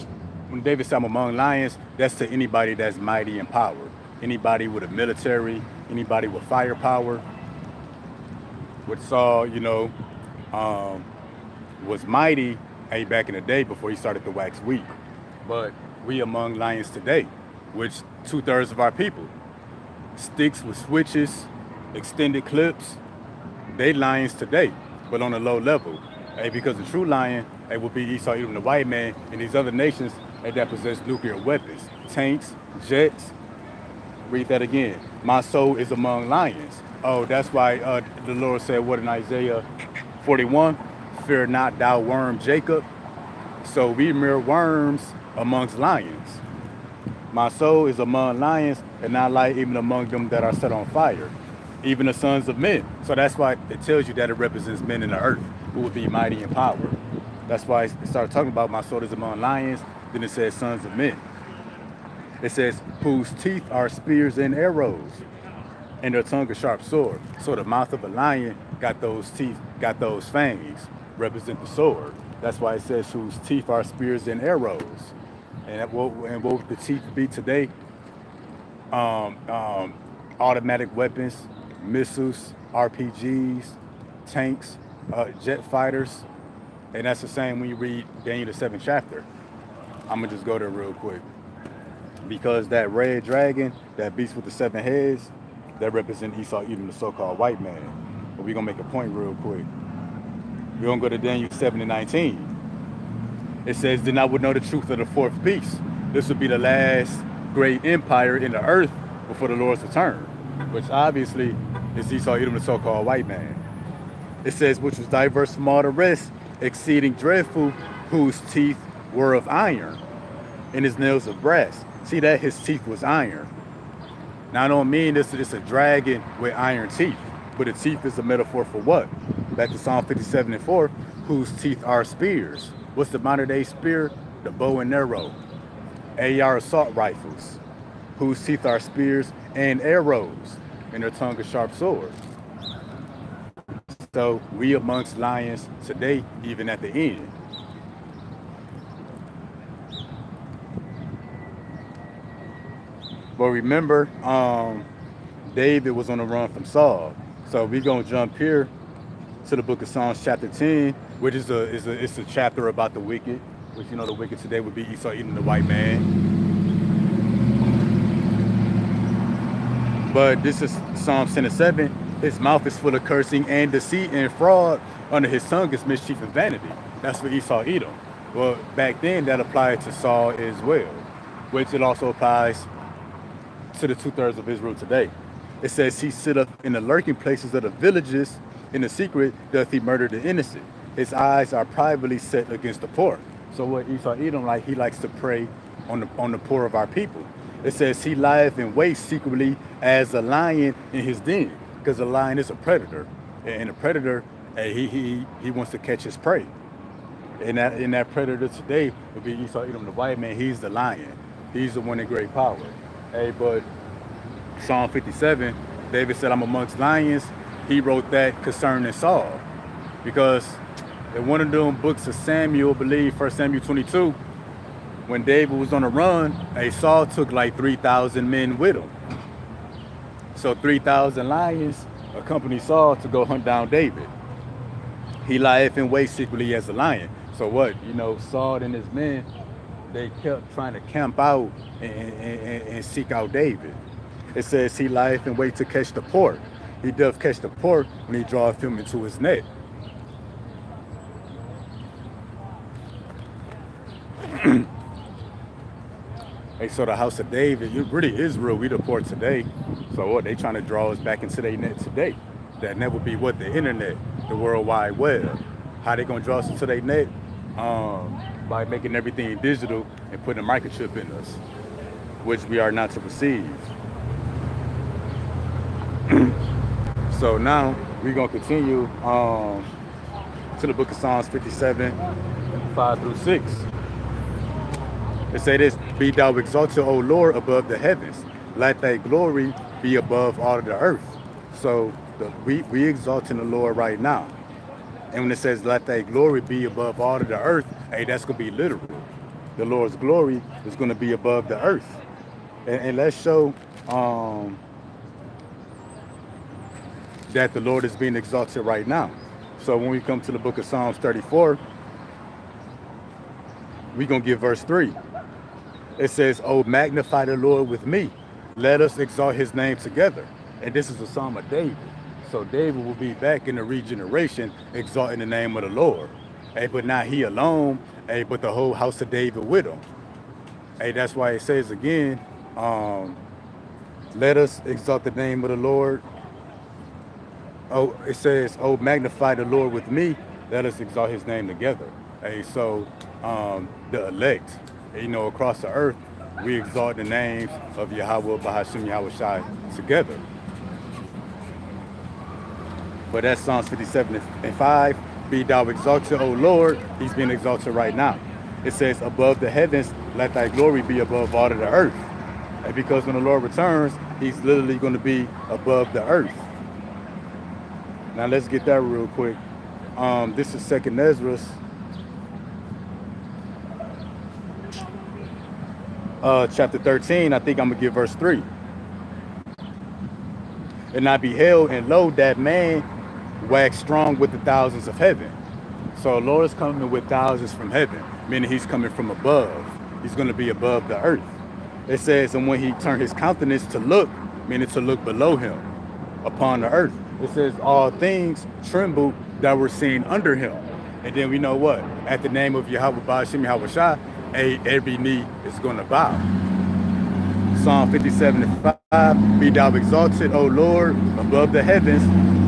S1: when David said I'm among lions, that's to anybody that's mighty in power. Anybody with a military, anybody with firepower. With Saul, was mighty back in the day before he started to wax weak. But we among lions today, which 2/3 of our people. Sticks with switches, extended clips, they lions today, but on a low level. Because the true lion will be Esau, Edom, the white man, and these other nations that possess nuclear weapons, tanks, jets. Read that again. My soul is among lions. Oh, that's why the Lord said what in Isaiah 41? Fear not thou worm Jacob. So we mere worms amongst lions. My soul is among lions, and I lie even among them that are set on fire, even the sons of men. So that's why it tells you that it represents men in the earth who will be mighty in power. That's why it started talking about my soul is among lions. Then it says sons of men. It says, whose teeth are spears and arrows, and their tongue a sharp sword. So the mouth of a lion got those teeth, got those fangs, represent the sword. That's why it says, whose teeth are spears and arrows. And what would the teeth be today? Automatic weapons, missiles, RPGs, tanks, jet fighters. And that's the same when you read Daniel the 7th chapter. I'm going to just go there real quick. Because that red dragon, that beast with the 7 heads, that represent Esau, even the so-called white man. But we're going to make a point real quick. We're going to go to Daniel 7:19. It says, then I would know the truth of the 4th beast. This would be the last great empire in the earth before the Lord's return, which obviously is Esau, Edom, the so-called white man. It says, which was diverse from all the rest, exceeding dreadful, whose teeth were of iron, and his nails of brass. See that his teeth was iron. Now, I don't mean it's a dragon with iron teeth, but the teeth is a metaphor for what? Back to Psalm 57 and 4, whose teeth are spears. What's the modern day spear? The bow and arrow. AR assault rifles, whose teeth are spears and arrows, and their tongue a sharp sword. So we amongst lions today, even at the end. But remember, David was on the run from Saul. So we're gonna jump here to the book of Psalms chapter 10, which is a chapter about the wicked, which the wicked today would be Esau eating the white man. But this is Psalm 10 and 7. His mouth is full of cursing and deceit and fraud. Under his tongue is mischief and vanity. That's for Esau Edom. Well, back then that applied to Saul as well, which it also applies to the 2/3 of Israel today. It says he sitteth in the lurking places of the villages. In the secret doth he murder the innocent. His eyes are privately set against the poor. So what Esau Edom he likes to prey on the poor of our people. It says he lieth in wait secretly as a lion in his den, because a lion is a predator, and a predator, he wants to catch his prey. And that predator today would be Esau Edom, the white man. He's the lion. He's the one in great power. But Psalm 57, David said, "I'm amongst lions." He wrote that concerning Saul, because in one of them books of Samuel, I believe 1 Samuel 22. When David was on the run, Saul took like 3,000 men with him. So 3,000 lions accompanied Saul to go hunt down David. He lieth in wait secretly as a lion. So what? Saul and his men, they kept trying to camp out and seek out David. It says he lieth in wait to catch the pork. He doth catch the pork when he draweth him into his net. So the house of David, it really is real. We the poor today. So what? They trying to draw us back into their net today. That net would be what? The internet, the World Wide Web. How they gonna draw us into their net? By making everything digital and putting a microchip in us, which we are not to receive. So now we're gonna continue to the book of Psalms 57, 5 through 6. It say this: "Be thou exalted, O Lord, above the heavens. Let thy glory be above all of the earth." So we exalting the Lord right now. And when it says, "Let thy glory be above all of the earth," that's going to be literal. The Lord's glory is going to be above the earth. And let's show that the Lord is being exalted right now. So when we come to the book of Psalms 34, we're going to get verse 3. It says, "Oh, magnify the Lord with me. Let us exalt his name together." And this is a psalm of David. So David will be back in the regeneration exalting the name of the Lord. But not he alone, but the whole house of David with him. That's why it says again, let us exalt the name of the Lord. Oh, it says, "Oh, magnify the Lord with me. Let us exalt his name together." So the elect, across the earth, we exalt the names of Yahweh, Bahashim, Yahweh Shai together. But that's Psalms 57 and 5. "Be thou exalted, O Lord." He's being exalted right now. It says, "Above the heavens, let thy glory be above all of the earth." And because when the Lord returns, he's literally going to be above the earth. Now let's get that real quick. This is 2nd Ezra. Chapter 13, I think I'm going to give verse 3. "And I beheld, and lo, that man waxed strong with the thousands of heaven." So the Lord is coming with thousands from heaven, meaning he's coming from above. He's going to be above the earth. It says, "And when he turned his countenance to look," meaning to look below him, "upon the earth," it says, "all things trembled that were seen under him." And then we know what? At the name of Yahweh, Bahashim, Yahweh Shai, every knee is going to bow. Psalm 57 and 5, "Be thou exalted, O Lord, above the heavens.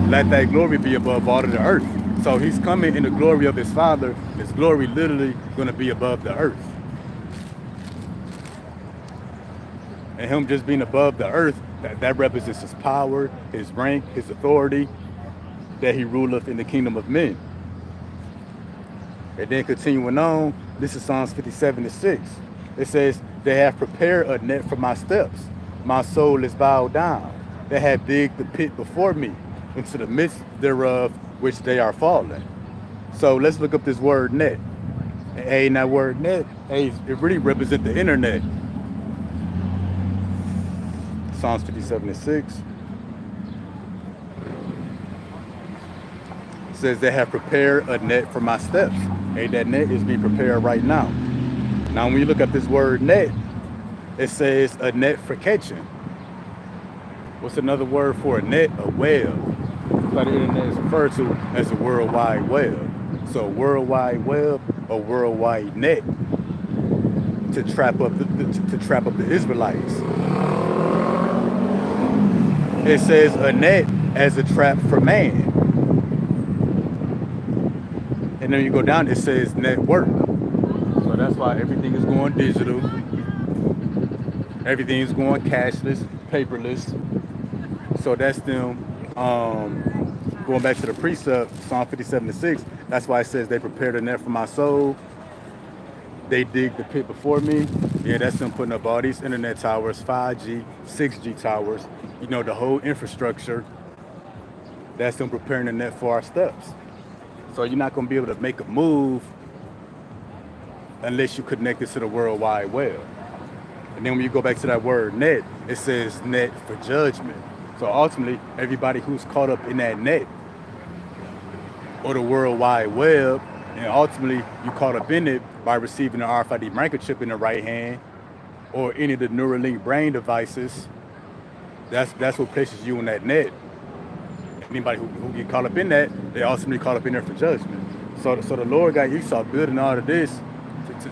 S1: Let thy glory be above all of the earth." So he's coming in the glory of his Father. His glory literally going to be above the earth. And him just being above the earth, that represents his power, his rank, his authority, that he ruleth in the kingdom of men. And then continuing on, this is Psalms 57:6. It says, they have prepared a net for my steps. My soul is bowed down. They have digged the pit before me, into the midst thereof, which they are fallen. So let's look up this word net. And that word net, it really represents the internet. Psalms 57:6. Says they have prepared a net for my steps. Hey, that net is being prepared right now. Now, when you look up this word net, it says a net for catching. What's another word for a net? A web. So the internet is referred to as a world wide web. So a world wide web, a worldwide net to trap up the Israelites. It says a net as a trap for man. And then you go down, it says network. So that's why everything is going digital. Everything is going cashless, paperless. So that's them going back to the precept, Psalm 57:6. That's why it says they prepared a net for my soul. They dig the pit before me. Yeah, that's them putting up all these internet towers, 5G, 6G towers, you know, the whole infrastructure. That's them preparing the net for our steps. So you're not going to be able to make a move unless you connect it to the World Wide Web. And then when you go back to that word net, it says net for judgment. So ultimately, everybody who's caught up in that net or the World Wide Web, and ultimately you caught up in it by receiving an RFID microchip in the right hand or any of the Neuralink brain devices, that's what places you in that net. Anybody who get caught up in that, they ultimately caught up in there for judgment. So the Lord got Esau building all of this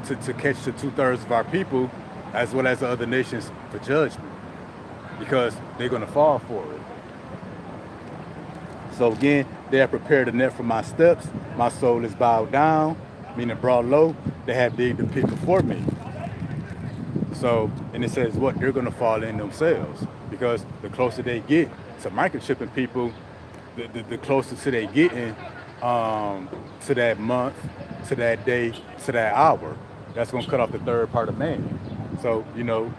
S1: to catch the 2/3 of our people, as well as the other nations, for judgment, because they're going to fall for it. So again, they have prepared a net for my steps. My soul is bowed down, meaning brought low. They have digged the pit before me. So, and it says what? They're going to fall in themselves, because the closer they get to microchipping people, the closer to they getting to that month, to that day, to that hour. That's going to cut off the third part of man. So, you know,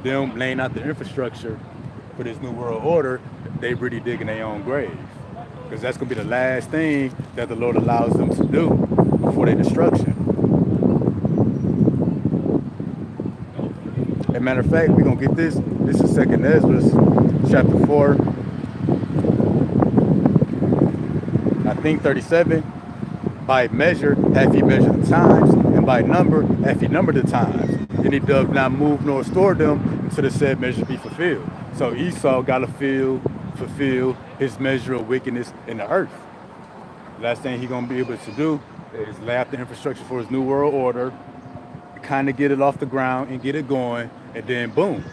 S1: them laying out the infrastructure for this new world order, they really digging their own grave. Because that's going to be the last thing that the Lord allows them to do before their destruction. As a matter of fact, we're going to get this. This is 2nd Ezra, chapter 4. I think 37. By measure hath he measured the times, and by number hath he numbered the times. And he doth not move nor store them until the said measure be fulfilled. So Esau got to fulfill his measure of wickedness in the earth. Last thing he's going to be able to do is lay out the infrastructure for his new world order, kind of get it off the ground and get it going, and then boom,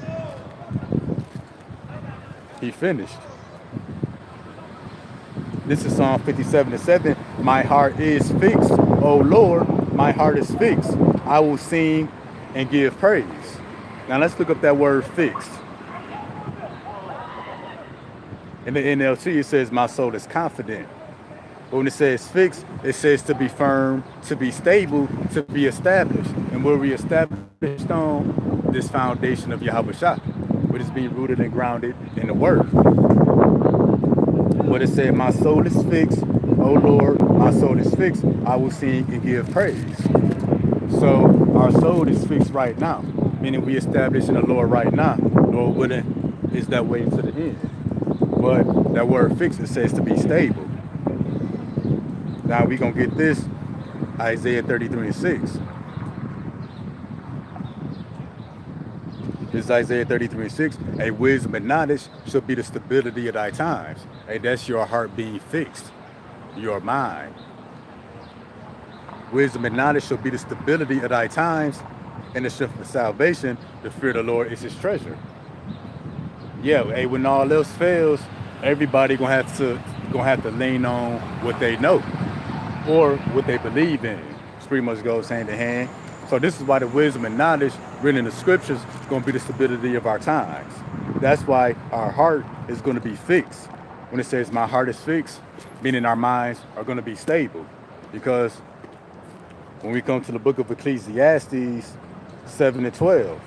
S1: he finished. This is Psalm 57:7. My heart is fixed, O Lord, my heart is fixed. I will sing and give praise. Now let's look up that word fixed. In the NLT, it says my soul is confident. But when it says fixed, it says to be firm, to be stable, to be established. And where we established on this foundation of Yahweh Shah, which is being rooted and grounded in the word. But it said, my soul is fixed, O Lord, my soul is fixed. I will sing and give praise. So our soul is fixed right now, meaning we established in the Lord right now. Lord willing, is that way to the end. But that word fixed, it says to be stable. Now we're going to get this, Isaiah 33:6. This is Isaiah 33:6. A wisdom and knowledge shall be the stability of thy times. Hey, that's your heart being fixed, your mind. Wisdom and knowledge shall be the stability of thy times, and the strength of salvation. The fear of the Lord is his treasure. Yeah, hey, when all else fails, everybody gonna have to lean on what they know or what they believe in. It's pretty much goes hand in hand. So this is why the wisdom and knowledge written in the scriptures is going to be the stability of our times. That's why our heart is going to be fixed. When it says my heart is fixed, meaning our minds are going to be stable. Because when we come to the book of Ecclesiastes 7 and 12,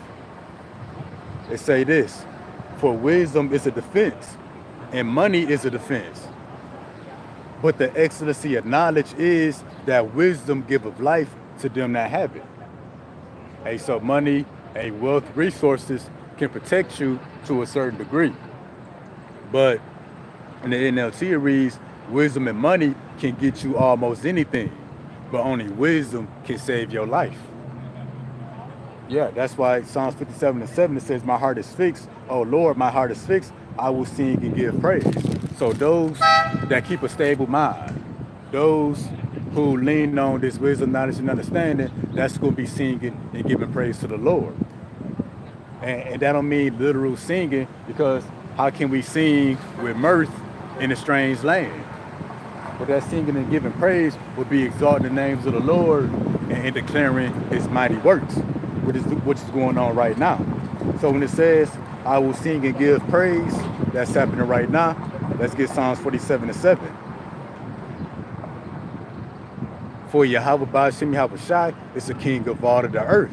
S1: it say this, for wisdom is a defense and money is a defense. But the excellency of knowledge is that wisdom giveth life to them that have it. Hey, so money, wealth, resources can protect you to a certain degree. But in the NLT it reads, wisdom and money can get you almost anything, but only wisdom can save your life. Yeah, that's why Psalms 57 and 7 it says, my heart is fixed. Oh Lord, my heart is fixed. I will sing and give praise. So those that keep a stable mind, those who lean on this wisdom, knowledge, and understanding, that's going to be singing and giving praise to the Lord. And that don't mean literal singing, because how can we sing with mirth in a strange land? But that singing and giving praise would be exalting the names of the Lord and declaring his mighty works, which is going on right now. So when it says, I will sing and give praise, that's happening right now. Let's get Psalms 47 and 7. For Yahweh Ba'ashem Yahweh Shai is the king of all of the earth.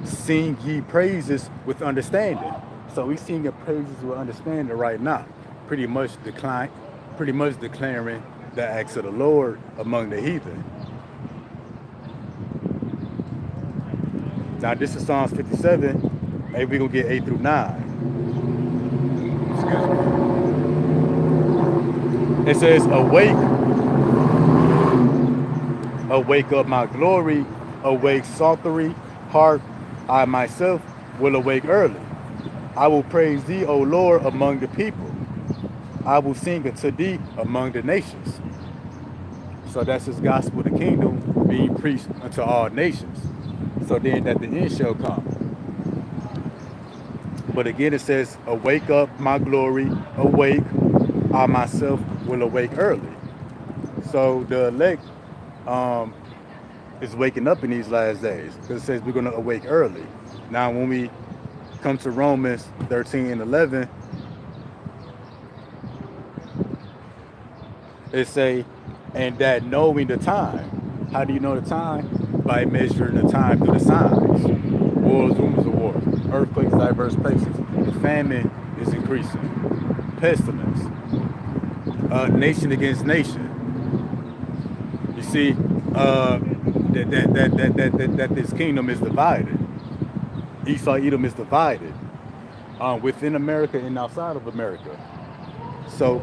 S1: Sing ye praises with understanding. So we singing praises with understanding right now. Pretty much declaring the acts of the Lord among the heathen. Now this is Psalms 57. Hey, we're gonna get 8 through 9. It says, awake up my glory, awake psaltery, hark, I myself will awake early. I will praise thee, O Lord, among the people. I will sing unto thee among the nations. So that's his gospel, the kingdom being preached unto all nations. So then that the end shall come. But again it says, awake up my glory, awake, I myself will awake early. So the elect is waking up in these last days, because it says we're going to awake early. Now when we come to Romans 13 and 11, it say, and that knowing the time. How do you know the time? By measuring the time through the signs. Wars, rumors of wars, earthquakes, diverse places. The famine is increasing. Pestilence. Nation against nation. You see, that this kingdom is divided. Esau, Edom is divided within America and outside of America. So,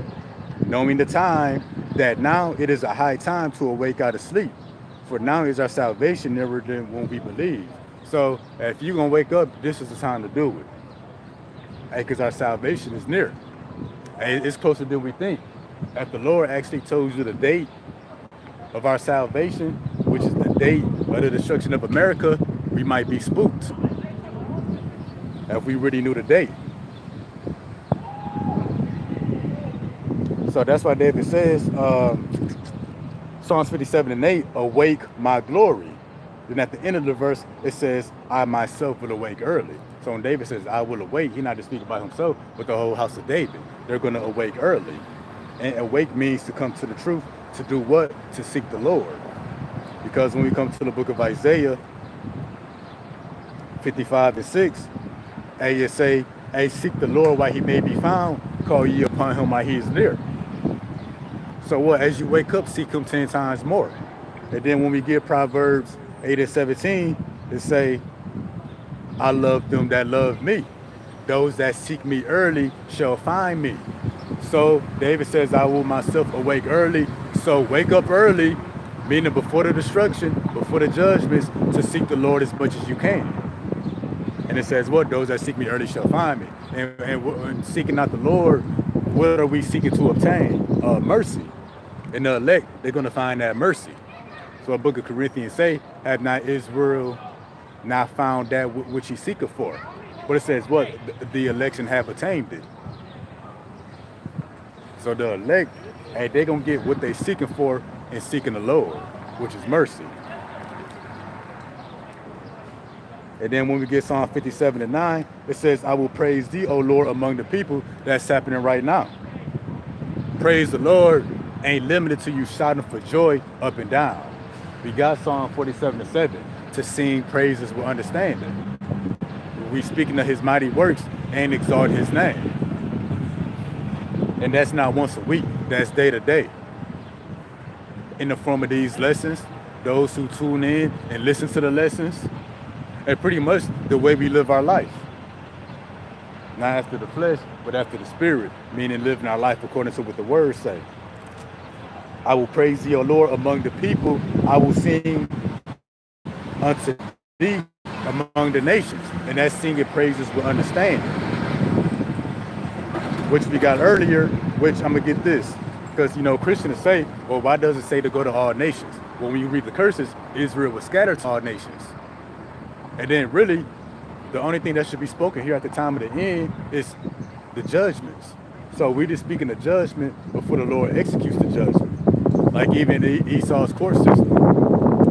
S1: knowing the time, that now it is a high time to awake out of sleep. For now is our salvation nearer than when we believe. So, if you're going to wake up, this is the time to do it. Because our salvation is near. It's closer than we think. If the Lord actually told you the date of our salvation, which is the date of the destruction of America, we might be spooked. If we really knew the date. So that's why David says, Psalms 57 and 8, awake my glory. Then at the end of the verse, it says, I myself will awake early. So when David says, I will awake, he's not just speaking about himself, but the whole house of David. They're going to awake early. And awake means to come to the truth. To do what? To seek the Lord. Because when we come to the book of Isaiah 55 and 6, it say, hey, seek the Lord while he may be found, call ye upon him while he is near. So what? As you wake up, seek him 10 times more. And then when we get Proverbs 8 and 17, it say, I love them that love me. Those that seek me early shall find me. So David says, I will myself awake early. So wake up early, meaning before the destruction, before the judgments, to seek the Lord as much as you can. And it says, what? Those that seek me early shall find me. And seeking out the Lord, what are we seeking to obtain? Mercy. And the elect, they're going to find that mercy. So the book of Corinthians say, have not Israel not found that which he seeketh for? But it says what? The election have attained it. So the elect, hey, they're going to get what they seeking for and seeking the Lord, which is mercy. And then when we get Psalm 57 and 9, it says, I will praise thee, O Lord, among the people. That's happening right now. Praise the Lord ain't limited to you shouting for joy up and down. We got Psalm 47 and 7 to sing praises with understanding. We speaking of his mighty works and exalt his name. And that's not once a week, that's day to day. In the form of these lessons, those who tune in and listen to the lessons, and pretty much the way we live our life. Not after the flesh, but after the spirit, meaning living our life according to what the words say. I will praise thee, O Lord, among the people. I will sing unto thee among the nations. And that's singing praises with understanding. Which we got earlier, which I'm going to get this. Because, Christians say, well, why does it say to go to all nations? Well, when you read the curses, Israel was scattered to all nations. And then really, the only thing that should be spoken here at the time of the end is the judgments. So we just speaking the judgment before the Lord executes the judgment. Like even Esau's court system,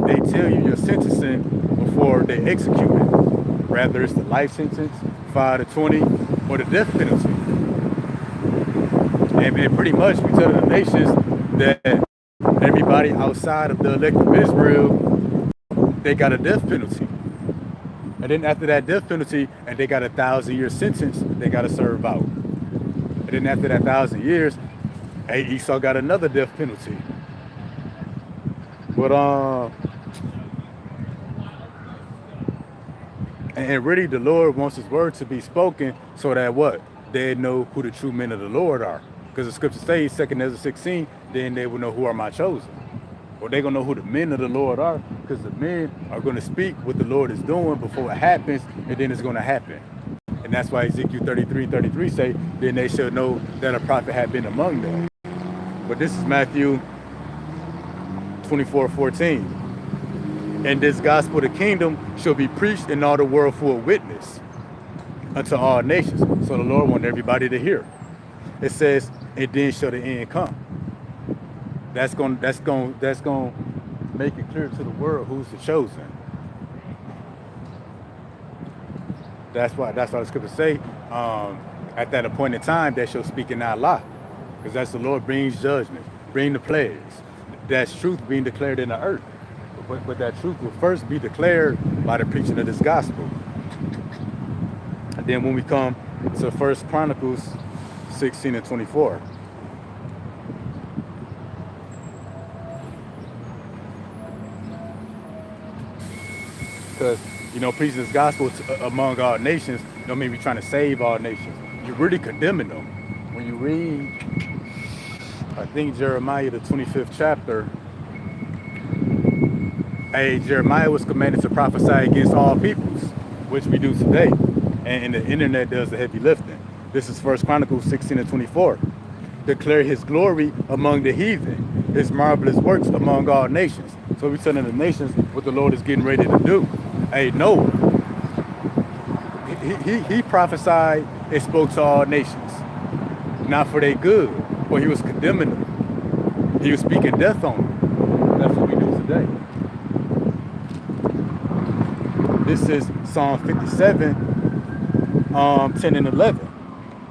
S1: they tell you your sentencing before they execute it. Rather it's the life sentence, 5 to 20, or the death penalty. And pretty much we tell the nations that everybody outside of the elect of Israel, they got a death penalty. And then after that death penalty, and they got a 1,000-year sentence, they got to serve out. And then after that 1,000 years, Esau got another death penalty. But and really the Lord wants his word to be spoken so that what? They know who the true men of the Lord are. Because the scripture says, 2 Ezra 16, then they will know who are my chosen. Or they're going to know who the men of the Lord are, because the men are going to speak what the Lord is doing before it happens, and then it's going to happen. And that's why Ezekiel 33:33 say, then they shall know that a prophet had been among them. But this is Matthew 24:14. And this gospel of the kingdom shall be preached in all the world for a witness unto all nations. So the Lord wants everybody to hear. It says, and then shall the end come. That's going to make it clear to the world who's the chosen. That's why the scriptures say, at that appointed time they shall speak and not lie. Because that's the Lord brings judgment, bring the plagues. That's truth being declared in the earth. But that truth will first be declared by the preaching of this gospel. And then when we come to 1 Chronicles 16 and 24. Because, preaching this gospel among all nations don't mean we're trying to save all nations. You're really condemning them. When you read, I think Jeremiah, the 25th chapter, Jeremiah was commanded to prophesy against all peoples, which we do today. And the internet does the heavy lifting. This is 1 Chronicles 16 and 24. Declare his glory among the heathen, his marvelous works among all nations. So we're telling the nations what the Lord is getting ready to do. Hey, Noah, he prophesied and spoke to all nations. Not for their good, but he was condemning them. He was speaking death on them. That's what we do today. This is Psalm 57, 10 and 11.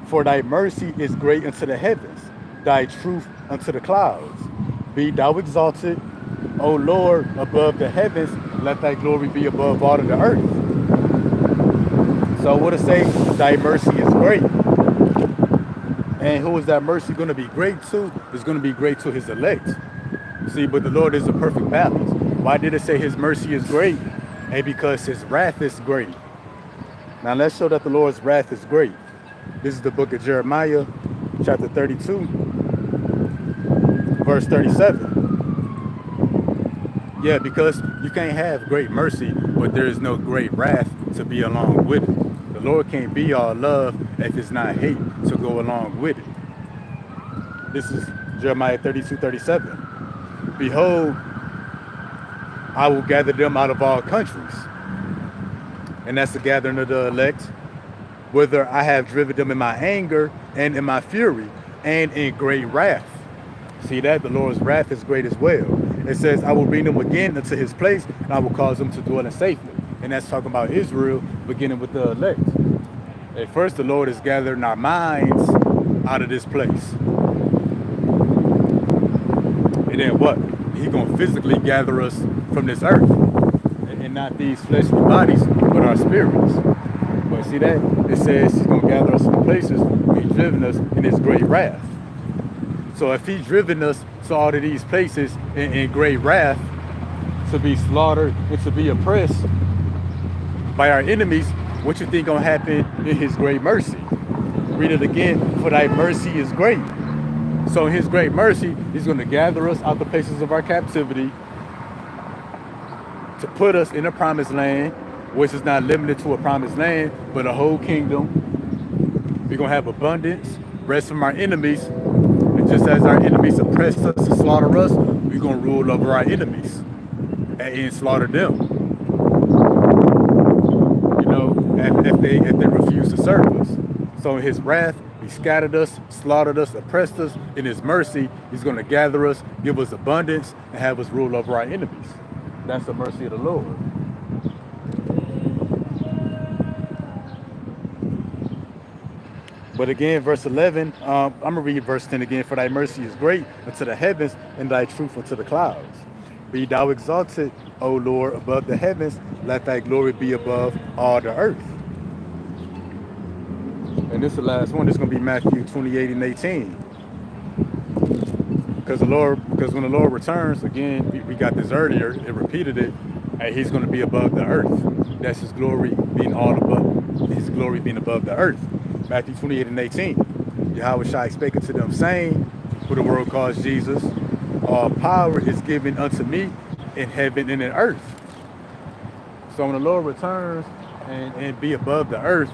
S1: For thy mercy is great unto the heavens, thy truth unto the clouds. Be thou exalted, O Lord, above the heavens, let thy glory be above all of the earth. So what it say? Thy mercy is great. And who is that mercy going to be great to? It's going to be great to his elect. See, but the Lord is a perfect balance. Why did it say his mercy is great? And because his wrath is great. Now let's show that the Lord's wrath is great. This is the book of Jeremiah, chapter 32, verse 37. Yeah, because you can't have great mercy, but there is no great wrath to be along with it. The Lord can't be all love if it's not hate to go along with it. This is Jeremiah 32:37. Behold, I will gather them out of all countries. And that's the gathering of the elect. Whither I have driven them in my anger and in my fury and in great wrath. See that? The Lord's wrath is great as well. It says, I will bring them again into his place, and I will cause them to dwell in safety. and that's talking about Israel, beginning with the elect. At first, the Lord is gathering our minds out of this place. And then what? He gonna physically gather us from this earth, and not these fleshly bodies, but our spirits. But see that? It says he's gonna gather us from places where he's driven us in his great wrath. So if he's driven us to all of these places in great wrath, to be slaughtered and to be oppressed by our enemies, what you think gonna happen in his great mercy? Read it again. For thy mercy is great. So in his great mercy, he's gonna gather us out the places of our captivity to put us in a promised land, which is not limited to a promised land, but a whole kingdom. We're gonna have abundance, rest from our enemies, and just as our enemies oppress us and slaughter us, we're gonna rule over our enemies and slaughter them. You know, if they refuse to serve us. So in his wrath, he scattered us, slaughtered us, oppressed us. In his mercy, he's gonna gather us, give us abundance, and have us rule over our enemies. That's the mercy of the Lord. But again, verse 11, I'm going to read verse 10 again. For thy mercy is great unto the heavens, and thy truth unto the clouds. Be thou exalted, O Lord, above the heavens. Let thy glory be above all the earth. And this is the last one. This is going to be Matthew 28 and 18. Because when the Lord returns, again, we got this earlier, it repeated it, and he's going to be above the earth. That's his glory being above the earth. Matthew 28 and 18. Yahweh Shai spake unto them, saying, who the world calls Jesus, all power is given unto me in heaven and in earth. So when the Lord returns and be above the earth,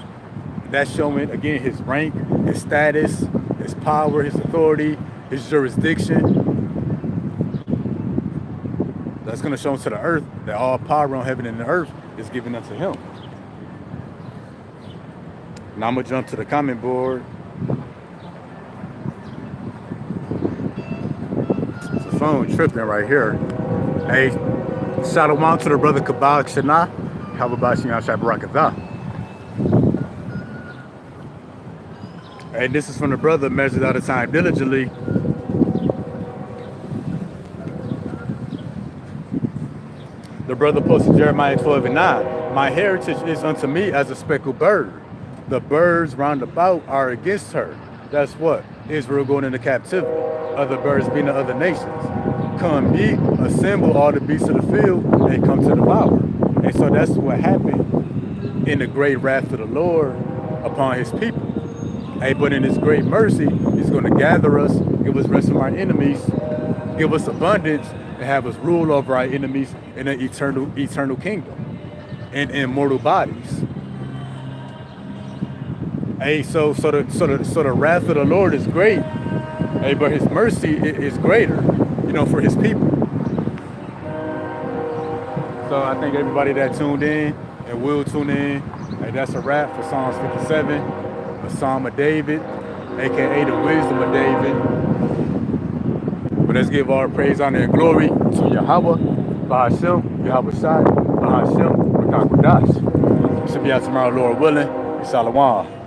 S1: that's showing, again, his rank, his status, his power, his authority, his jurisdiction. That's going to show to the earth that all power on heaven and the earth is given unto him. Now I'm going to jump to the comment board. The phone tripping right here. Hey, shalom to the brother Kabal Shana. How about Shinyan Shabarakatha? And this is from the brother measured out of time diligently. The brother posted Jeremiah 12 and 9. My heritage is unto me as a speckled bird. The birds round about are against her. That's what? Israel going into captivity. Other birds being the other nations. Come ye, assemble all the beasts of the field, and come to devour. And so that's what happened in the great wrath of the Lord upon his people. Hey, but in his great mercy, he's going to gather us, give us rest from our enemies, give us abundance, and have us rule over our enemies in an eternal kingdom and immortal bodies. Hey, so the wrath of the Lord is great. Hey, but his mercy is greater, for his people. So I thank everybody that tuned in and will tune in. Hey, that's a wrap for Psalms 57, a Psalm of David, aka the wisdom of David. But let's give all praise, honor, and glory to Yahweh, Ba'ashem, Yahweh Shai, Ba'ashem, Rakak Wadash. Should be out tomorrow, Lord willing. Shalom.